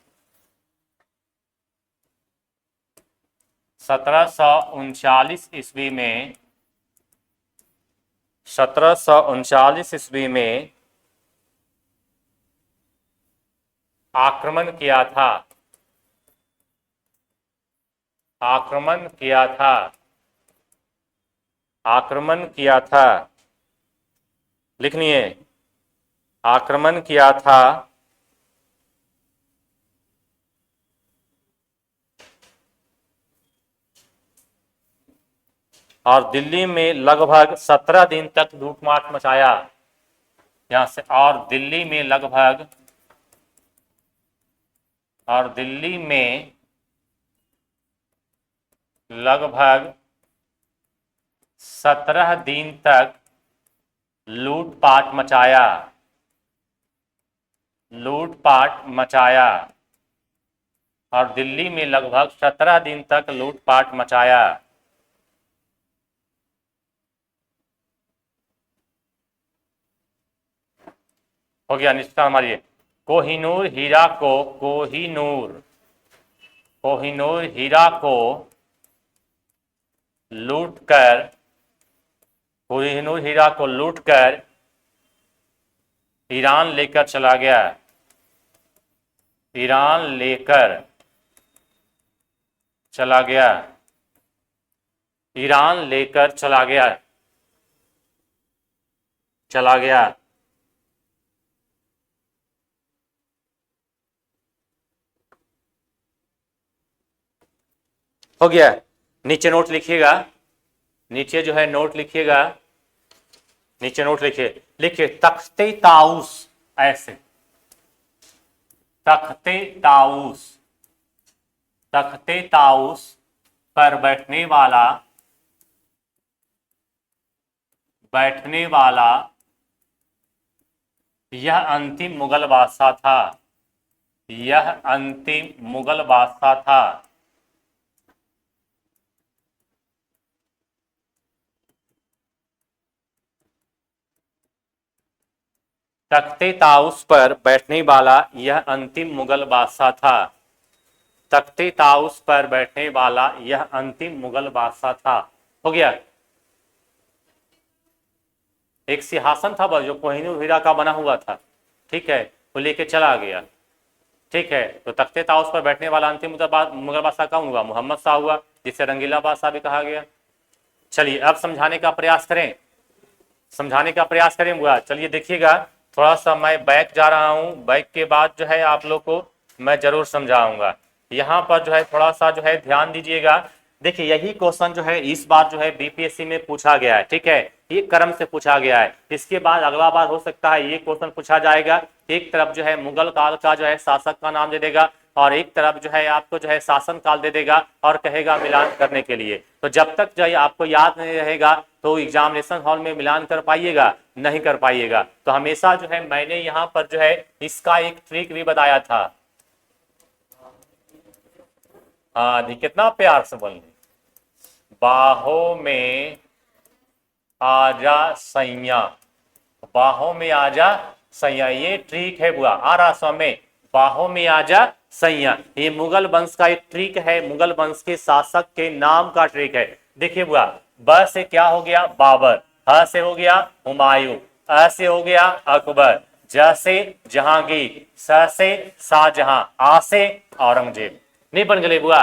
1739 ईस्वी में, 1739 ईस्वी में आक्रमण किया था, आक्रमण किया था, आक्रमण किया था, लिखनिए आक्रमण किया था और दिल्ली में लगभग 17 दिन तक लूटमार मचाया यहां से, और दिल्ली में लगभग, और दिल्ली में लगभग 17 दिन तक लूटपाट मचाया, लूटपाट मचाया, और दिल्ली में लगभग 17 दिन तक लूटपाट मचाया। हो गया निश्चित हमारी। कोहिनूर हीरा को, कोहिनूर, कोहिनूर हीरा को लूटकर, कोहिनूर हीरा को लूटकर ईरान लेकर चला गया, ईरान लेकर चला गया, ईरान लेकर चला गया, चला गया। हो गया। नीचे नोट लिखिएगा, नीचे जो है नोट लिखिएगा, नीचे नोट लिखिए, लिखिए तख्ते ताउस, ऐसे तख्ते ताउस, तख्ते ताउस पर बैठने वाला, बैठने वाला यह अंतिम मुगल बादशाह था, यह अंतिम मुगल बादशाह था। तख्ते ताउस पर बैठने वाला यह अंतिम मुगल बादशाह था, तख्ते ताउस पर बैठने वाला यह अंतिम मुगल बादशाह था। हो गया। एक सिंहासन था जो कोहिनूर हीरा का बना हुआ था, ठीक है, वो लेके चला गया, ठीक है। तो तख्ते ताउस पर बैठने वाला अंतिम मुगल बादशाह कौन हुआ? मोहम्मद शाह हुआ, जिसे रंगीला बादशाह भी कहा गया। चलिए अब समझाने का प्रयास करें, समझाने का प्रयास करें बुआ। चलिए देखिएगा, थोड़ा सा मैं बैक जा रहा हूं, बैक के बाद जो है आप लोग को मैं जरूर समझाऊंगा। यहाँ पर जो है थोड़ा सा जो है ध्यान दीजिएगा, देखिए यही क्वेश्चन जो है इस बार जो है बीपीएससी में पूछा गया है, ठीक है, ये क्रम से पूछा गया है। इसके बाद अगला बार हो सकता है ये क्वेश्चन पूछा जाएगा, एक तरफ जो है मुगल काल का जो है शासक का नाम दे देगा और एक तरफ जो है आपको जो है शासन काल दे देगा और कहेगा मिलान करने के लिए। तो जब तक जो है आपको याद नहीं रहेगा तो एग्जामिनेशन हॉल में मिलान कर पाइएगा, नहीं कर पाइएगा। तो हमेशा जो है मैंने यहाँ पर जो है इसका एक ट्रिक भी बताया था। हाँ कितना प्यार से बोलने, बाहों में आजा सैया, बाहों में आजा सैया, ये ट्रिक है बुआ। आ रहा समझ में, बाहों में आजा सैया, ये मुगल वंश का एक ट्रिक है, मुगल वंश के शासक के नाम का ट्रिक है। देखिए बुआ, ब से क्या हो गया बाबर, ह से हो गया हुमायूं, अ से हो गया अकबर, ज से जहांगीर, स से शाहजहां, आ से औरंगजेब। नहीं बन गए बुआ,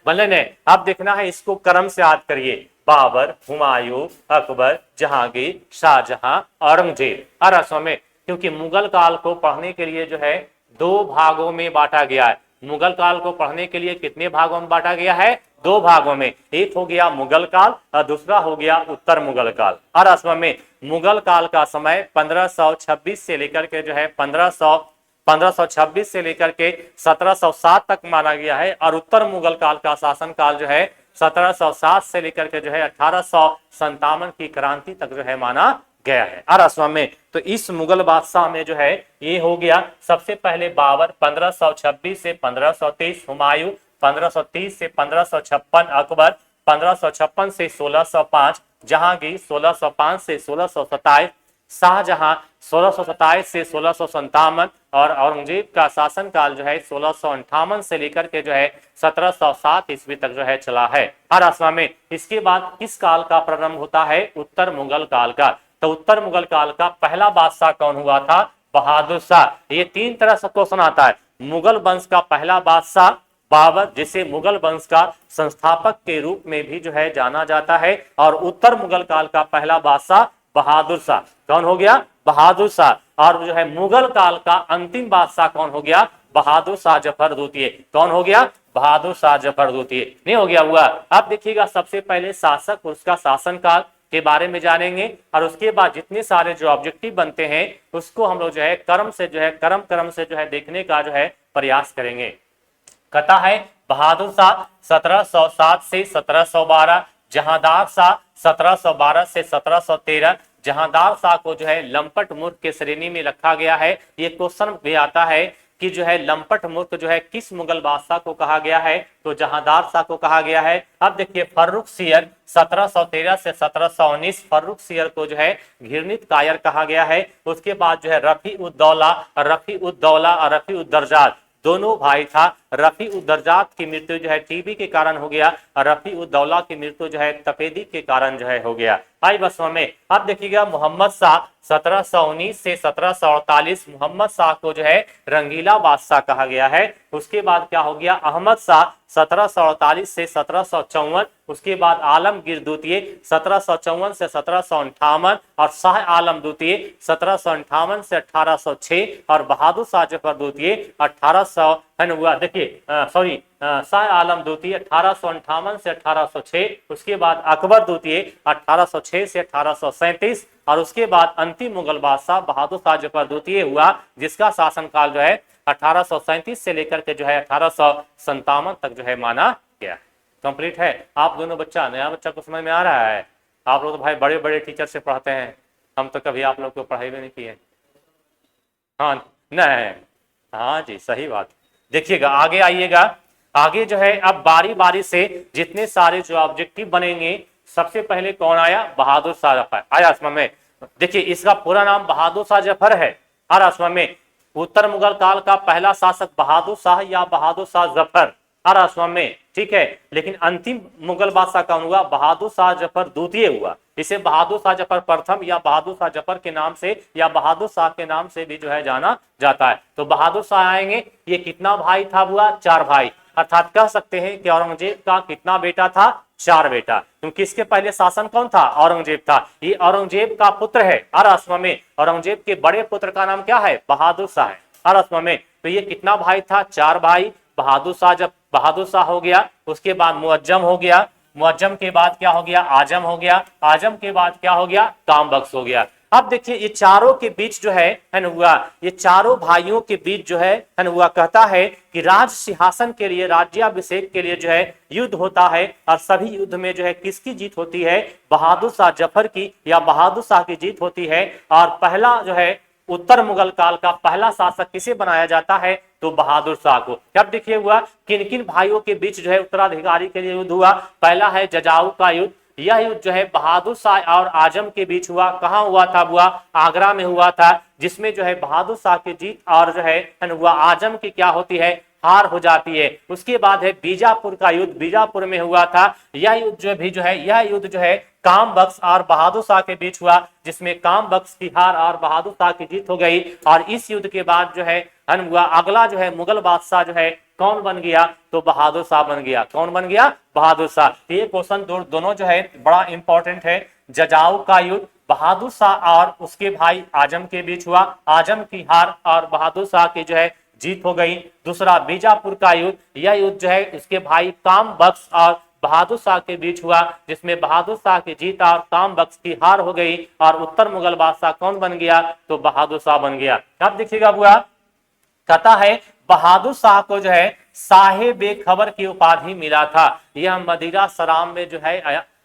बनले ने। अब देखना है इसको क्रम से याद करिए, बाबर, हुमायूं, अकबर, जहांगीर, शाहजहां, औरंगजेब। अरसों में क्योंकि मुगल काल को पढ़ने के लिए जो है दो भागों में बांटा गया है। मुगल काल को पढ़ने के लिए कितने भागों में बांटा गया है? दो भागों में। एक हो गया मुगल काल और दूसरा हो गया उत्तर मुगल काल। अरसों में मुगल काल का समय 1526 से लेकर के जो है 1526 से लेकर के 1707 तक माना गया है और उत्तर मुगल काल का शासन काल जो है 1707 से लेकर के जो है 1857 की क्रांति तक जो है माना गया है। अरसों में तो इस मुगल बादशाह में जो है ये हो गया सबसे पहले बाबर 1526 से 1523, हुमायूं 1530 से 1556, अकबर 1556 से 1605, जहांगीर 1605 से 1627, शाहजहां 1627 से 1657 और औरंगजेब का शासन काल जो है 1658 से लेकर के जो है 1707 ईस्वी तक जो है चला है। हर आसमा में इसके बाद किस काल का प्रारंभ होता है? उत्तर मुगल काल का। तो उत्तर मुगल काल का पहला बादशाह कौन हुआ था? बहादुर शाह। ये तीन तरह से क्वेश्चन आता है। मुगल वंश का पहला बादशाह बाबर, जिसे मुगल वंश का संस्थापक के रूप में भी जो है जाना जाता है, और उत्तर मुगल काल का पहला बादशाह बहादुर शाह। कौन हो गया? बहादुर शाह। और जो है मुगल काल का अंतिम बादशाह कौन हो गया? बहादुर शाह जफर द्वितीय। कौन हो गया? बहादुर शाह जफर द्वितीय। नहीं हो गया हुआ? अब देखिएगा सबसे पहले शासक, उसका शासन काल के बारे में जानेंगे और उसके बाद जितने सारे जो ऑब्जेक्टिव बनते हैं उसको हम लोग जो है क्रम से जो है क्रम से जो है देखने का जो है प्रयास करेंगे। कहता है बहादुर शाह 1707 से 1712, जहांदार शाह 1712 से 1713। जहांदार शाह को जो है लंपट मूर्ख के श्रेणी में रखा गया है। ये क्वेश्चन भी आता है कि जो है लंपट मूर्ख जो है किस मुगल बादशाह को कहा गया है? तो जहांदार शाह को कहा गया है। अब देखिए फर्रुख सियर 1713 से 1719, फर्रुख सियर को जो है घृणित कायर कहा गया है। उसके बाद जो है रफी उद दौला और रफी उद दर्जात दोनों भाई था। रफी उद दर्जात की मृत्यु जो है टीबी के कारण हो गया और रफी उद दौला की मृत्यु जो है तपेदी के कारण जो है हो गया। आई बस में अब देखिएगा मोहम्मद शाह 1719 से 1748, मोहम्मद शाह को जो है रंगीला बादशाह कहा गया है। उसके बाद क्या हो गया? अहमद शाह 1748 से 1754, उसके बाद आलमगीर द्वितीय 1754 से 1758 और शाह आलम द्वितीय 1758 से 1806 और बहादुर शाह जफर द्वितीय 1800 हुआ। देखिए सॉरी शाह आलम द्वितीय 1858 से 1806, उसके बाद अकबर द्वितीय 1806 से 1837 और उसके बाद अंतिम मुगल बादशाह बहादुर शाह जफर द्वितीय हुआ, जिसका शासनकाल जो है 1837 से लेकर के जो है 1857 तक जो है माना गया। कंप्लीट है। आप दोनों बच्चा, नया बच्चा को समझ में आ रहा है? आप लोग तो भाई बड़े बड़े टीचर से पढ़ते हैं, हम तो कभी आप लोग को पढ़ाई भी नहीं किए। हाँ नहीं, हाँ जी सही बात। देखिएगा आगे आइएगा। आगे जो है अब बारी बारी से जितने सारे जो ऑब्जेक्टिव बनेंगे, सबसे पहले कौन आया? बहादुर शाह जफर आया आसमान में। देखिए इसका पूरा नाम बहादुर शाह जफर है। और आसमान में उत्तर मुगल काल का पहला शासक बहादुर शाह या बहादुर शाह जफर, और आसमान में ठीक है। लेकिन अंतिम मुगल बादशाह कौन हुआ? बहादुर शाह जफर द्वितीय हुआ। इसे बहादुर शाह जफर प्रथम या बहादुर शाह जफर के नाम से या बहादुर शाह के नाम से भी जो है जाना जाता है। तो बहादुर शाह आएंगे। ये कितना भाई था बुआ? 4 भाई। अर्थात कह सकते हैं कि औरंगजेब का कितना बेटा था? 4 बेटा। क्योंकि इसके पहले शासन कौन था? औरंगजेब था। ये औरंगजेब का पुत्र है। और आसमा में औरंगजेब के बड़े पुत्र का नाम क्या है? बहादुर शाह है। और आसमा में तो ये कितना भाई था? 4 भाई। बहादुर शाह जब बहादुर शाह हो गया, उसके बाद मुअज्जम हो गया, मुअज्जम के बाद क्या हो गया, आजम हो गया, आजम के बाद क्या हो गया, काम बख्श हो गया। अब देखिए ये चारों के बीच जो है न हुआ, ये चारों भाइयों के बीच जो है न हुआ, कहता है कि राज सिंहासन के लिए, राज्याभिषेक के लिए जो है युद्ध होता है, और सभी युद्ध में जो है किसकी जीत होती है, बहादुर शाह जफर की या बहादुर शाह की जीत होती है। और पहला जो है उत्तर मुगल काल का पहला शासक किसे बनाया जाता है, तो बहादुर शाह को। अब देखिए हुआ किन किन भाइयों के बीच जो है उत्तराधिकारी के लिए युद्ध हुआ। पहला है जजाऊ का युद्ध, यह युद्ध जो है बहादुर शाह और आजम के बीच हुआ। कहां हुआ था, हुआ आगरा में हुआ था, जिसमें जो है बहादुर शाह की जीत और जो है हुआ आजम की क्या होती है, हार हो जाती है। उसके बाद है बीजापुर का युद्ध, बीजापुर में हुआ था। यह युद्ध जो भी जो है, यह युद्ध जो है काम बख्श और बहादुर शाह के बीच हुआ, जिसमें काम बख्श की हार और बहादुर शाह की जीत हो गई। और इस युद्ध के बाद जो है हुआ अगला जो है मुगल बादशाह जो है कौन बन गया, तो बहादुर शाह बन गया। कौन बन गया, बहादुर शाह। ये क्वेश्चन दोनों जो है बड़ा इंपॉर्टेंट है। जजाऊ का युद्ध बहादुर शाह और उसके भाई आजम के बीच हुआ, आजम की हार और बहादुर शाह की जो है जीत हो गई। दूसरा बीजापुर का युद्ध, यह युद्ध जो है उसके भाई काम बख्श और बहादुर शाह के बीच हुआ, जिसमें बहादुर शाह की जीत और काम बख्श की हार हो गई। और उत्तर मुगल बादशाह कौन बन गया, तो बहादुर शाह बन गया। अब देखिएगा बुआ, कहता है बहादुर शाह को जो है साहे बेखबर की उपाधि मिला था। यह मदिरा शराब में जो है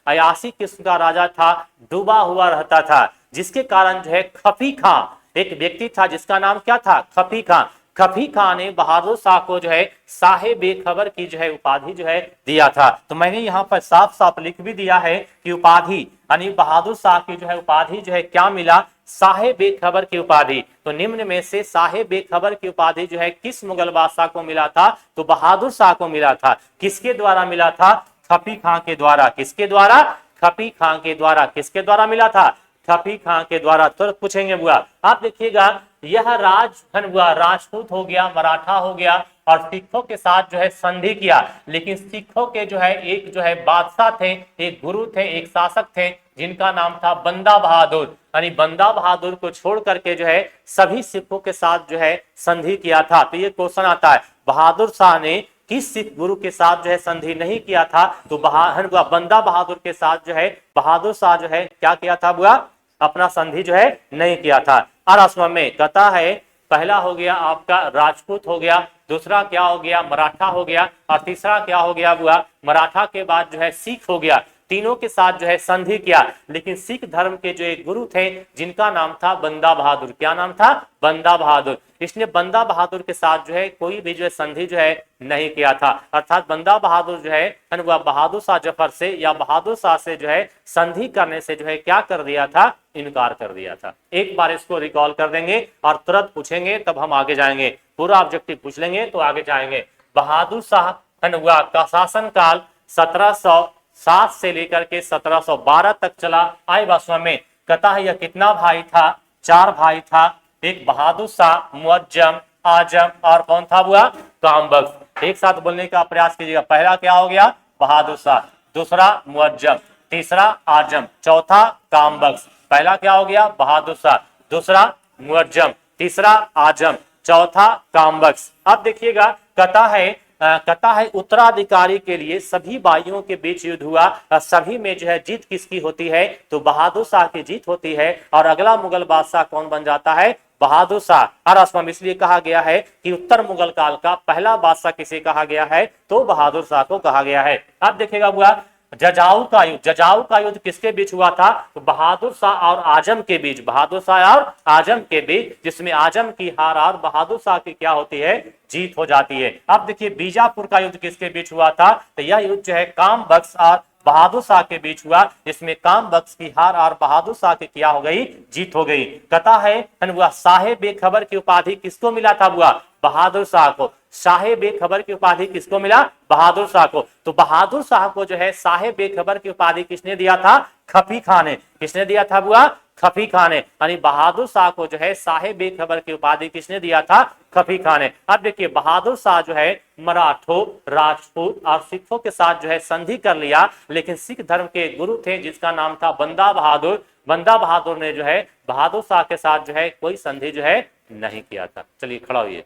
अयासी किस्म का राजा था, डूबा हुआ रहता था, जिसके कारण जो है खफी खां एक व्यक्ति था जिसका नाम क्या था, खफी खां। खफी खां ने बहादुर शाह को जो है साहे बेखबर की जो है उपाधि जो है दिया था। तो मैंने यहाँ पर साफ साफ लिख भी दिया है कि उपाधि यानी बहादुर शाह की जो है उपाधि जो है क्या मिला, साहे बेखबर की उपाधि। तो निम्न में से साहे बेखबर की उपाधि जो है किस मुगल बादशाह को मिला था, तो बहादुर शाह को मिला था। किसके द्वारा मिला था, खफी खां के द्वारा। किसके द्वारा, खफी खां के द्वारा। किसके द्वारा मिला था, खफी खां के द्वारा। तो पूछेंगे बुआ, आप देखिएगा यह राजधन हुआ, राजपूत हो गया, मराठा हो गया, और सिखों के साथ जो है संधि किया। लेकिन सिखों के जो है एक जो है बादशाह थे, एक गुरु थे, एक शासक थे, जिनका नाम था बंदा बहादुर। यानी बंदा बहादुर को छोड़ करके जो है सभी सिखों के साथ जो है संधि किया था। तो ये क्वेश्चन आता है, बहादुर शाह ने किस सिख गुरु के साथ जो है संधि नहीं किया था, तो बंदा बहादुर के साथ जो है बहादुर शाह जो है क्या किया था बुआ, अपना संधि जो है नहीं किया था। और असम में कहता है पहला हो गया आपका राजपूत हो गया, दूसरा क्या हो गया, मराठा हो गया, और तीसरा क्या हो गया बुआ, मराठा के बाद जो है सिख हो गया। तीनों के साथ जो है संधि किया। लेकिन सिख धर्म के जो एक गुरु थे जिनका नाम था बंदा बहादुर। क्या नाम था, बंदा बहादुर। इसने बंदा बहादुर के साथ जो है कोई भी जो है संधि जो है नहीं किया था। अर्थात बंदा बहादुर जो है वह बहादुर शाह जफर से या बहादुर शाह से जो है संधि करने से जो है क्या कर दिया था, इनकार कर दिया था। एक बार इसको रिकॉल कर देंगे और तुरंत पूछेंगे, तब हम आगे जाएंगे। पूरा ऑब्जेक्टिव पूछ लेंगे तो आगे जाएंगे। बहादुर शाह का शासन काल 1707 से लेकर के 1712 तक चला। आई बात समझ में। कहता है यह कितना भाई था, 4 भाई था। एक बहादुर शाह, मुअज्जम, आजम और कौन था बुआ, काम बख्श। एक साथ बोलने का प्रयास कीजिएगा। पहला क्या हो गया, बहादुर शाह, दूसरा मुअज्जम, तीसरा आजम, चौथा काम बख्श। पहला क्या हो गया, बहादुर शाह, दूसरा मुअज्जम, तीसरा आजम, चौथा काम बख्श। अब देखिएगा कहता है उत्तराधिकारी के लिए सभी भाइयों के बीच युद्ध हुआ। सभी में जो है जीत किसकी होती है, तो बहादुर शाह की जीत होती है। और अगला मुगल बादशाह कौन बन जाता है, बहादुर शाह। और असम इसलिए कहा गया है कि उत्तर मुगल काल का पहला बादशाह किसे कहा गया है, तो बहादुर शाह को कहा गया है। अब देखिएगा बुआ, जजाऊ का युद्ध, जजाऊ का युद्ध किसके बीच हुआ था, तो बहादुर शाह और आजम के बीच, बहादुर शाह और आजम के बीच, जिसमें आजम की हार और बहादुर शाह की क्या होती है, जीत हो जाती है। अब देखिए बीजापुर का युद्ध किसके बीच हुआ था, तो यह युद्ध जो है काम बख्श और बहादुर शाह के बीच हुआ, जिसमें काम बख्श की हार और बहादुर शाह की क्या हो गई, जीत हो गई। कहता है साहे बेखबर की उपाधि किसको मिला था बुआ, बहादुर शाह को। साहे बेखबर की उपाधि किसको मिला, बहादुर शाह को। तो बहादुर शाह को जो है साहे बेखबर की उपाधि किसने दिया था, खफी खां ने। किसने दिया था बुआ, खफी खां ने। यानी बहादुर शाह को जो है साहे बेखबर की उपाधि किसने दिया था, खफी खां ने। अब देखिए बहादुर शाह जो है मराठों, राजपूत और सिखों के साथ जो है संधि कर लिया। लेकिन सिख धर्म के गुरु थे जिसका नाम था बंदा बहादुर। बंदा बहादुर ने जो है बहादुर शाह के साथ जो है कोई संधि जो है नहीं किया था। चलिए खड़ा हुई।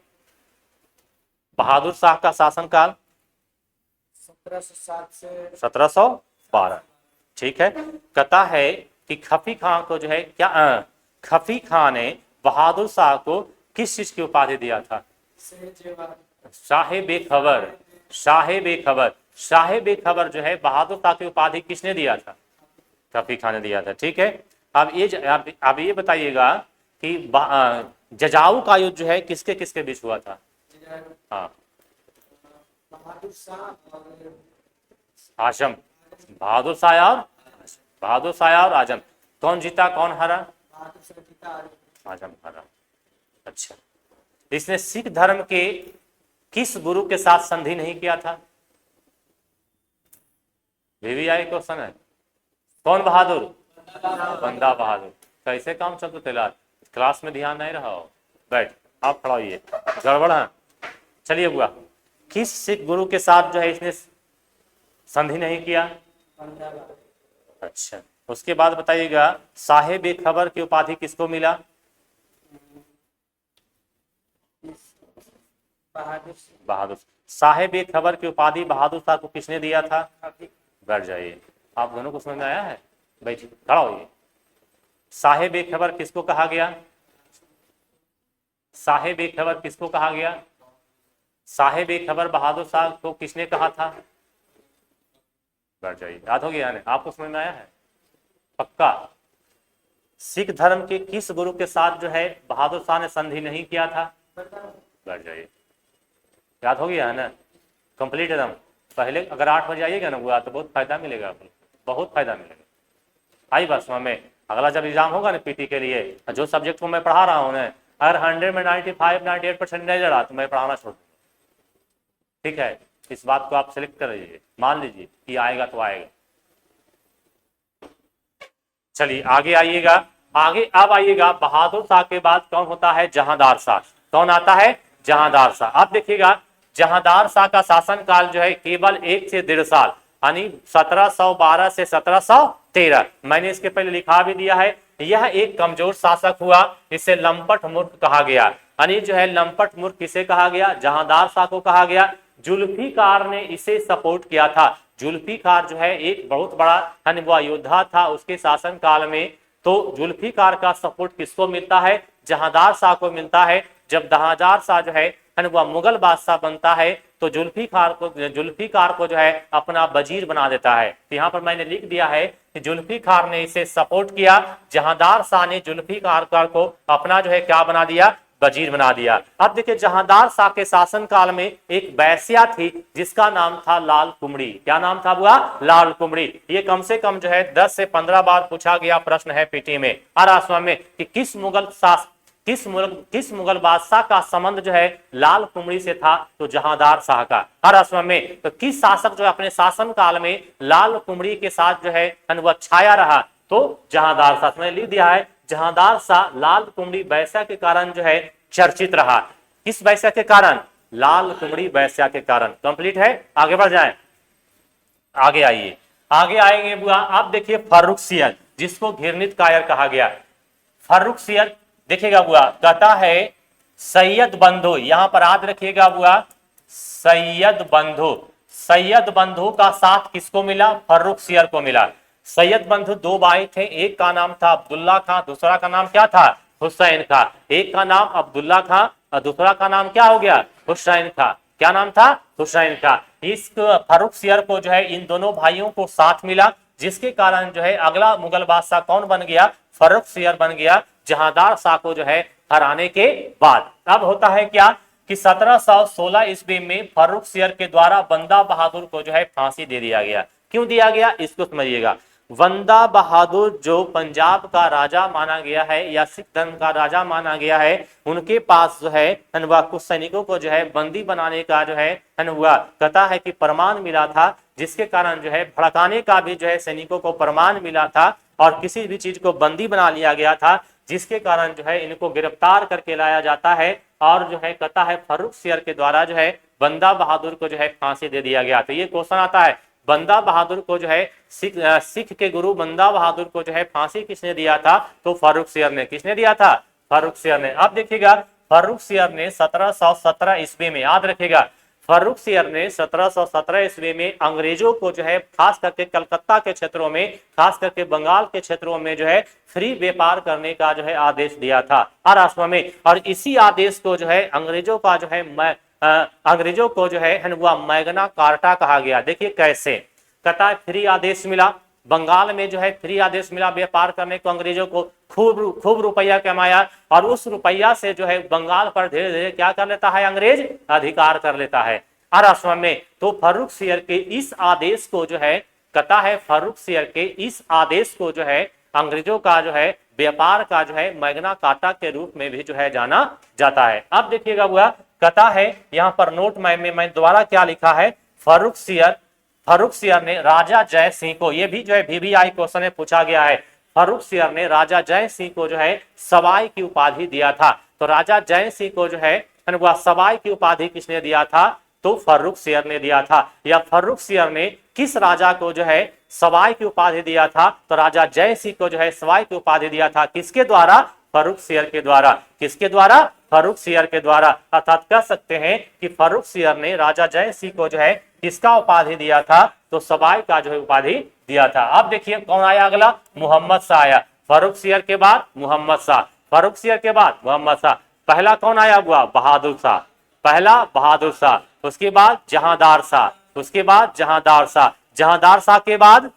बहादुर शाह का शासनकाल 1707 से 1707 12। ठीक है, कहता है कि खफी खां को जो है क्या खफी खां ने बहादुर शाह को किस चीज की उपाधि दिया था? साहेब खबर। साहेब खबर। साहेब खबर जो है बहादुर शाह की उपाधि किसने दिया था? खफी खां ने दिया था। ठीक है, अब ये बताइएगा कि जजाऊ का युद्ध जो है किसके किसके बीच हुआ था? हाँ, आजम। बहादुर शाह और आजम। कौन जीता कौन हारा? आजम हारा। अच्छा, इसने सिख धर्म के किस गुरु के साथ संधि नहीं किया था? VVI क्वेश्चन है। कौन बहादुर? बंदा बहादुर। कैसे काम चलते तेलार, क्लास में ध्यान नहीं रहा हो। बैठ, आप खड़ा होइए, गड़बड़ है। चलिए बुआ, किस सिख गुरु के साथ जो है इसने संधि नहीं किया? अच्छा, उसके बाद बताइएगा साहेब खबर की उपाधि किसको मिला? बहादुर। साहेब खबर की उपाधि बहादुर शाह को किसने दिया था? बैठ जाइए, आप दोनों को समझ में आया है? बैठिए, खड़ा होइए। साहेब खबर किसको कहा गया? साहेब खबर किसको कहा गया? साहेब खबर बहादुर शाह को किसने कहा था? बैठ जाइए, याद हो गया ना? आपको समझ में आया है पक्का? सिख धर्म के किस गुरु के साथ जो है बहादुर शाह ने संधि नहीं किया था? बैठ जाइए, याद हो गया है ना? कंप्लीट एकदम। पहले अगर 8 बजे आइएगा ना बुआ तो बहुत फायदा मिलेगा आपको, बहुत फायदा मिलेगा। आई बात समझ में? अगला जब एग्जाम होगा ना पीटी के लिए, जो सब्जेक्ट को मैं पढ़ा रहा हूँ ना, अगर 100 में 95-98% नहीं रहा तो मैं पढ़ाना छोड़ दूंगा। ठीक है, इस बात को आप सिलेक्ट कर लीजिए, मान लीजिए कि आएगा तो आएगा। चलिए आगे आइएगा। आगे अब आइएगा, बहादुर शाह के बाद कौन होता है? जहांदार शाह। कौन आता है? जहांदार शाह। अब देखिएगा, जहांदार शाह का शासन काल जो है केवल 1 से 1.5 साल, यानी 1712 से 1713। मैंने इसके पहले लिखा भी दिया है। यह एक कमजोर शासक हुआ, इसे लंपट मूर्ख कहा गया। यानी जो है लंपट मूर्ख किसे कहा गया? जहांदार शाह को कहा गया। जुल्फिकार ने इसे सपोर्ट किया था। जुल्फिकार जो है एक बहुत बड़ा योद्धा था उसके शासन काल में। तो जुल्फिकार का सपोर्ट किसको मिलता है? जहांदार शाह को मिलता है। जब जहांदार शाह जो है वह मुगल बादशाह बनता है तो जुल्फिकार को जो है अपना वजीर बना देता है। तो यहाँ पर मैंने लिख दिया है कि जुल्फिकार ने इसे सपोर्ट किया, जहांदार शाह ने जुल्फिकार को अपना जो है क्या बना दिया? वजीर बना दिया। अब देखिए, जहांदार शाह के शासन काल में एक वैश्या थी जिसका नाम था लाल कुमड़ी। क्या नाम था बुआ? लाल कुमड़ी। ये कम से कम जो है 10 से 15 बार पूछा गया प्रश्न है पीटी में और आसमान में कि किस मुगल बादशाह का संबंध जो है लाल कुमड़ी से था? तो जहांदार शाह का। हर आसमान में तो किस शासक जो है अपने शासन काल में लाल कुमड़ी के साथ जो है वह छाया रहा? तो जहांदार शाह। मैंने लिख दिया है जहांदार शाह लाल कुमड़ी वैश्या के कारण जो है चर्चित रहा। किस वैश्या के कारण? लाल कुमड़ी वैश्या के कारण। कंप्लीट है, आगे बढ़ जाए। आगे आइए, आगे आएंगे बुआ। आप देखिए फर्रुखसियत, जिसको घृणित कायर कहा गया। फर्रुखसियत देखिएगा बुआ, कहता है सैयद बंधु, यहां पर याद रखिएगा बुआ, सैयद बंधु का साथ किसको मिला? फर्रुखसियत को मिला। सैयद बंधु 2 भाई थे, एक का नाम था अब्दुल्ला खां, दूसरा का नाम क्या था? हुसैन खां। एक का नाम अब्दुल्ला खां और दूसरा का नाम क्या हो गया? हुसैन खां। क्या नाम था? हुसैन खां। इस फर्रुखसियत को जो है इन दोनों भाइयों को साथ मिला, जिसके कारण जो है अगला मुगल बादशाह कौन बन गया? फर्रुखसियत बन गया, जहांदार शाह को जो है हराने के बाद। अब होता है क्या कि 1716 ईस्वी में फर्रुखसियत के द्वारा बंदा बहादुर को जो है फांसी दे दिया गया। क्यों दिया गया इसको समझिएगा। बंदा बहादुर जो पंजाब का राजा माना गया है या सिख धर्म का राजा माना गया है, उनके पास जो है कुछ सैनिकों को जो है बंदी बनाने का जो है कहता है कि प्रमाण मिला था, जिसके कारण जो है भड़काने का भी जो है सैनिकों को प्रमाण मिला था और किसी भी चीज को बंदी बना लिया गया था, जिसके कारण जो है इनको गिरफ्तार करके लाया जाता है और जो है कहता है फर्रुखसियत के द्वारा जो है बंदा बहादुर को जो है फांसी दे दिया गया। तो ये क्वेश्चन आता है, बंदा बहादुर को जो है सिख के गुरु बंदा बहादुर को जो है फांसी किसने दिया था? तो फर्रुखसियत ने। किसने दिया था? फर्रुखसियत ने। अब देखिएगा फर्रुखसियत ने 1717 ईस्वी में, याद रखिएगा फर्रुखसियर ने 1717 ईस्वी में अंग्रेजों को जो है खास करके कलकत्ता के क्षेत्रों में, खास करके बंगाल के क्षेत्रों में जो है फ्री व्यापार करने का जो है आदेश दिया था आरासवा में। और इसी आदेश को जो है अंग्रेजों का जो है अंग्रेजों को जो है वह मैग्ना कार्टा कहा गया। देखिए कैसे कहता है फ्री आदेश मिला, बंगाल में जो है फ्री आदेश मिला व्यापार करने को, अंग्रेजों को खूब रुपया कमाया और उस रुपया से जो है बंगाल पर धीरे धीरे क्या कर लेता है, अंग्रेज अधिकार कर लेता है आरासवा में। तो फर्रुखसियर के इस आदेश को जो है कहता है, फर्रुखसियर के इस आदेश को जो है अंग्रेजों का जो है व्यापार का जो है मैग्ना कार्टा के रूप में भी जो है जाना जाता है। अब देखिएगा हुआ कहता है यहाँ पर नोट मैं दोबारा क्या लिखा है, फर्रुखसियर ने राजा जय सिंह को, ये भी जो है VVI क्वेश्चन में पूछा गया है, फर्रुखसियर ने राजा जय सिंह को जो है सवाई की उपाधि दिया था। तो राजा जय सिंह को जो है वह सवाई की उपाधि किसने दिया था, तो फर्रुखसियर ने दिया था। या फर्रुखसियर ने किस राजा को जो है सवाई की उपाधि दिया था, तो राजा जय सिंह को जो है सवाई की उपाधि दिया था। किसके द्वारा, फर्रुखसियर के द्वारा। किसके द्वारा, फर्रुखसियर के द्वारा। अर्थात कह सकते हैं कि फर्रुखसियर ने राजा जय सिंह को जो है किसका उपाधि दिया था, तो सवाई का जो है उपाधि दिया था। अब देखिए कौन आया अगला, मोहम्मद शाह आया। फर्रुखसियर के बाद मोहम्मद शाह, फर्रुखसियर के बाद मोहम्मद शाह। पहला कौन आया हुआ, बहादुर शाह, पहला बहादुर शाह, उसके बाद जहांदार शाह, उसके बाद जहांदार शाह, जहांदार शाह के बाद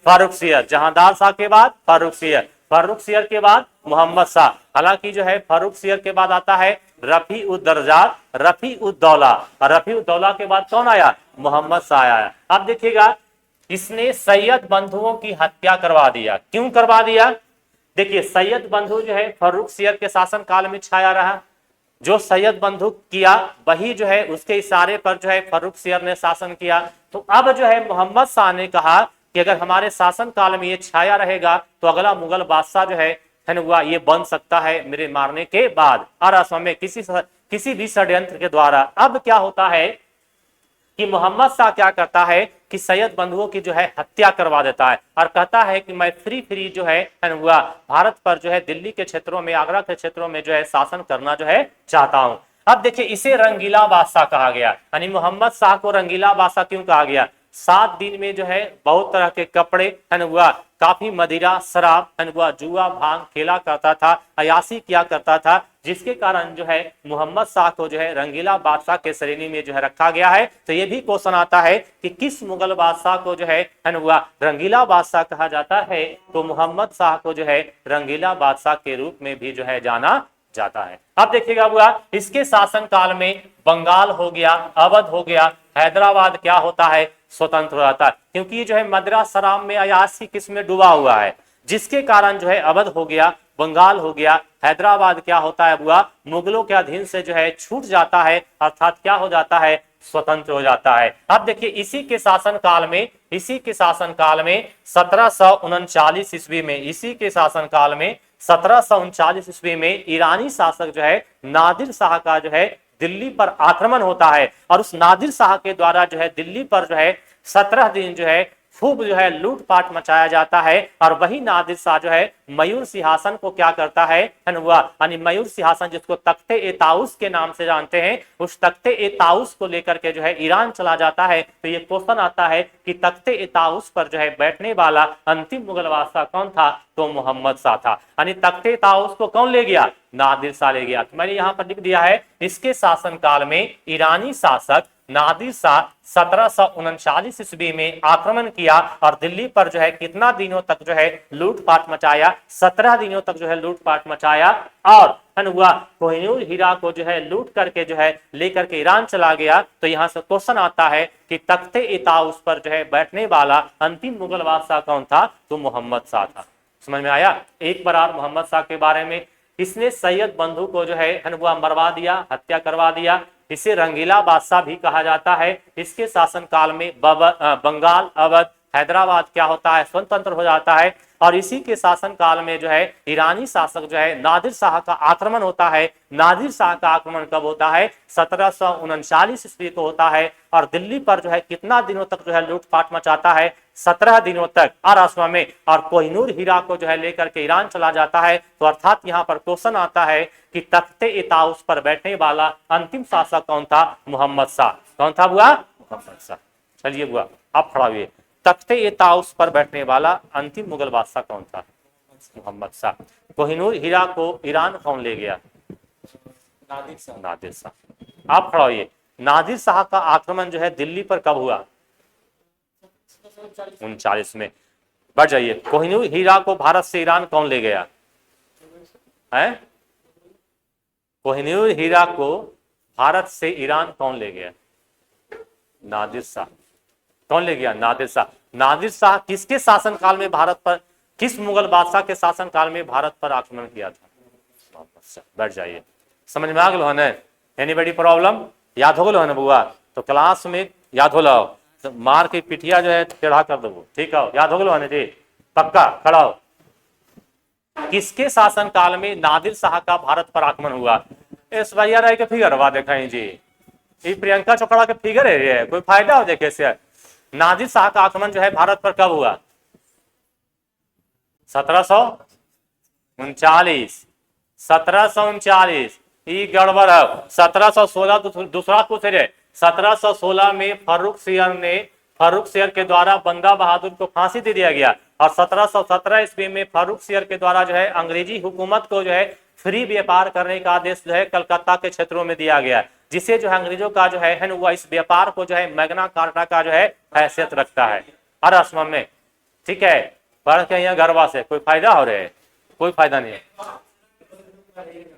फर्रुखसियर, जहांदार शाह के बाद फर्रुखसियर, फर्रुखसियर के बाद मोहम्मद शाह। हालांकि जो है फर्रुखसियर के बाद आता है रफी उद दर्जात, रफी उद दौला, और रफी उद दौला के बाद कौन आया, मोहम्मद शाह आया। अब देखिएगा इसने सैयद बंधुओं की हत्या करवा दिया। क्यों करवा दिया, देखिए सैयद बंधु जो है फर्रुखसियर के शासन काल में छाया रहा। जो सैयद बंधु किया वही जो है उसके इशारे पर जो है फर्रुखसियर ने शासन किया। तो अब जो है मोहम्मद शाह ने कहा कि अगर हमारे शासन काल में ये छाया रहेगा तो अगला मुगल बादशाह जो है वह ये बन सकता है मेरे मारने के बाद, और असम में किसी भी षड्यंत्र के द्वारा। अब क्या होता है कि मोहम्मद शाह क्या करता है कि सैयद बंधुओं की जो है हत्या करवा देता है और कहता है कि मैं फ्री जो है हुआ भारत पर जो है दिल्ली के क्षेत्रों में, आगरा के क्षेत्रों में जो है शासन करना जो है चाहता हूं। अब देखिए इसे रंगीला बादशाह कहा गया, यानी मोहम्मद शाह को रंगीला बादशाह क्यों कहा गया, 7 दिन में जो है बहुत तरह के कपड़े हुआ, काफी मदिरा, शराब हुआ, जुआ भांग खेला करता था, अयासी किया करता था, जिसके कारण जो है मोहम्मद शाह को जो है रंगीला बादशाह के श्रेणी में जो है रखा गया है। तो ये भी क्वेश्चन आता है कि किस मुगल बादशाह को जो है हुआ रंगीला बादशाह कहा जाता है, तो मोहम्मद शाह को जो है रंगीला बादशाह के रूप में भी जो है जाना जाता है। अब देखिएगा हुआ इसके शासन काल में बंगाल हो गया, अवध हो गया, हैदराबाद क्या होता है, स्वतंत्र हो जाता है, क्योंकि जो है मद्रास शराब में, अयासी किस्म में डूबा हुआ है, जिसके कारण जो है अवध हो गया, बंगाल हो गया, हैदराबाद क्या होता है हुआ मुगलों के अधीन से जो है छूट जाता है, अर्थात क्या हो जाता है, स्वतंत्र हो जाता है। अब देखिए इसी के शासन काल में 1739 ईस्वी में, इसी के शासन काल में 1739 ईस्वी में ईरानी शासक जो है नादिर शाह का जो है दिल्ली पर आक्रमण होता है, और उस नादिर शाह के द्वारा जो है दिल्ली पर जो है 17 दिन जो है खूब जो है लूटपाट मचाया जाता है। और वही नादिर शाह जो है मयूर सिंहासन को क्या करता है यानी मयूर सिंहासन जिसको तख्ते ए ताउस के नाम से जानते हैं, उस तख्ते ए ताउस को लेकर के जो है ईरान चला जाता है। तो ये क्वेश्चन आता है कि तख्ते ए ताउस पर जो है बैठने वाला अंतिम मुगल बादशाह कौन था, तो मोहम्मद शाह था। यानी तख्ते ताउस को कौन ले गया, नादिर शाह ले गया। तो मैंने यहाँ पर लिख दिया है इसके शासन काल में ईरानी शासक नादिर शाह 1739 ईस्वी में आक्रमण किया और दिल्ली पर जो है कितना दिनों तक जो है लूटपाट मचाया, 17 दिनों तक जो है लूटपाट मचाया, और हुआ कोहिनूर हीरा को जो है लूट करके जो है लेकर के ईरान चला गया। तो यहाँ से क्वेश्चन आता है कि तख्ते ए ताउस पर जो है बैठने वाला अंतिम मुगल बादशाह कौन था, तो मोहम्मद शाह था। समझ में आया। एक बार आप मोहम्मद शाह के बारे में, इसने सैयद बंधु को जो है हुआ मरवा दिया, हत्या करवा दिया, इसे रंगीला बादशाह भी कहा जाता है। इसके शासन काल में बंगाल, अवध, हैदराबाद क्या होता है, स्वतंत्र हो जाता है। और इसी के शासन काल में जो है ईरानी शासक जो है नादिर शाह का आक्रमण होता है। नादिर शाह का आक्रमण कब होता है? 1739 ईस्वी को होता है। और दिल्ली पर जो है कितना दिनों तक जो है लूटपाट मचाता है? 17 दिनों तक आरासुआ में। और कोहिनूर हीरा को जो है लेकर के ईरान चला जाता है। तो अर्थात यहाँ पर क्वेश्चन आता है कि तख्ते ए ताउस पर बैठने वाला अंतिम शासक कौन था? मोहम्मद शाह। कौन था बुआ? मोहम्मद शाह। चलिए बुआ आप खड़ा हुए। तख्ते ए ताउस पर बैठने वाला अंतिम मुगल बादशाह कौन था? मोहम्मद शाह। कोहिनूर हीरा को ईरान कौन ले गया? नादिर शाह। आप खड़ा होइए। नादिर शाह का आक्रमण जो है दिल्ली पर कब हुआ? 39 में। बढ़ जाइए। कोहिनूर हीरा को भारत से ईरान कौन ले गया है? कोहिनूर हीरा को भारत से ईरान कौन ले गया? नादिर शाह। कौन ले गया? नादिर शाह। नादिर शाह किसके शासन काल में भारत पर, किस मुगल बादशाह के शासन काल में भारत पर आक्रमण किया था? बैठ जाइए। समझ में आ गया है? Anybody problem? याद हो गया है ना बुआ? तो क्लास में याद हो लो, तो मार के पिटिया जो है टेढ़ा कर दो। ठीक है, याद हो गया है ना जी? पक्का खड़ा हो। किसके शासन काल में नादिर शाह का भारत पर आक्रमण हुआ? इस भैया राय के फिगर हुआ देखें जी, ये प्रियंका चोपड़ा के फिगर है ये, कोई फायदा हो देखे से? नादिर शाह का आक्रमण जो है भारत पर कब हुआ? 1739। 1739 ये गड़बड़ है। 1716 दूसरा पूछ रहे। 1716 में फारूक शेयर के द्वारा बंदा बहादुर को फांसी दे दिया गया। और 1717 ईस्वी में फारूक शेयर के द्वारा जो है अंग्रेजी हुकूमत को जो है फ्री व्यापार करने का आदेश जो है कलकत्ता के क्षेत्रों में दिया गया, जिसे जो है अंग्रेजों का जो है वह इस व्यापार को जो है मैग्ना कार्टा का जो है हैसियत रखता है। हर असम में। ठीक है, पढ़ के यहाँ गरबा से कोई फायदा हो रहे? कोई फायदा नहीं है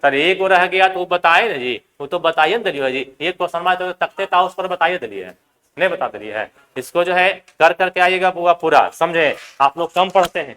सर। एक रह गया तो बताए ना जी, वो तो बताइए ना दलियो जी। एक क्वेश्चन में तो तख्ते था उस पर बताइए दलिए, नहीं बता दिए है। इसको जो है कर करके आइएगा पूरा, समझे? आप लोग कम पढ़ते हैं।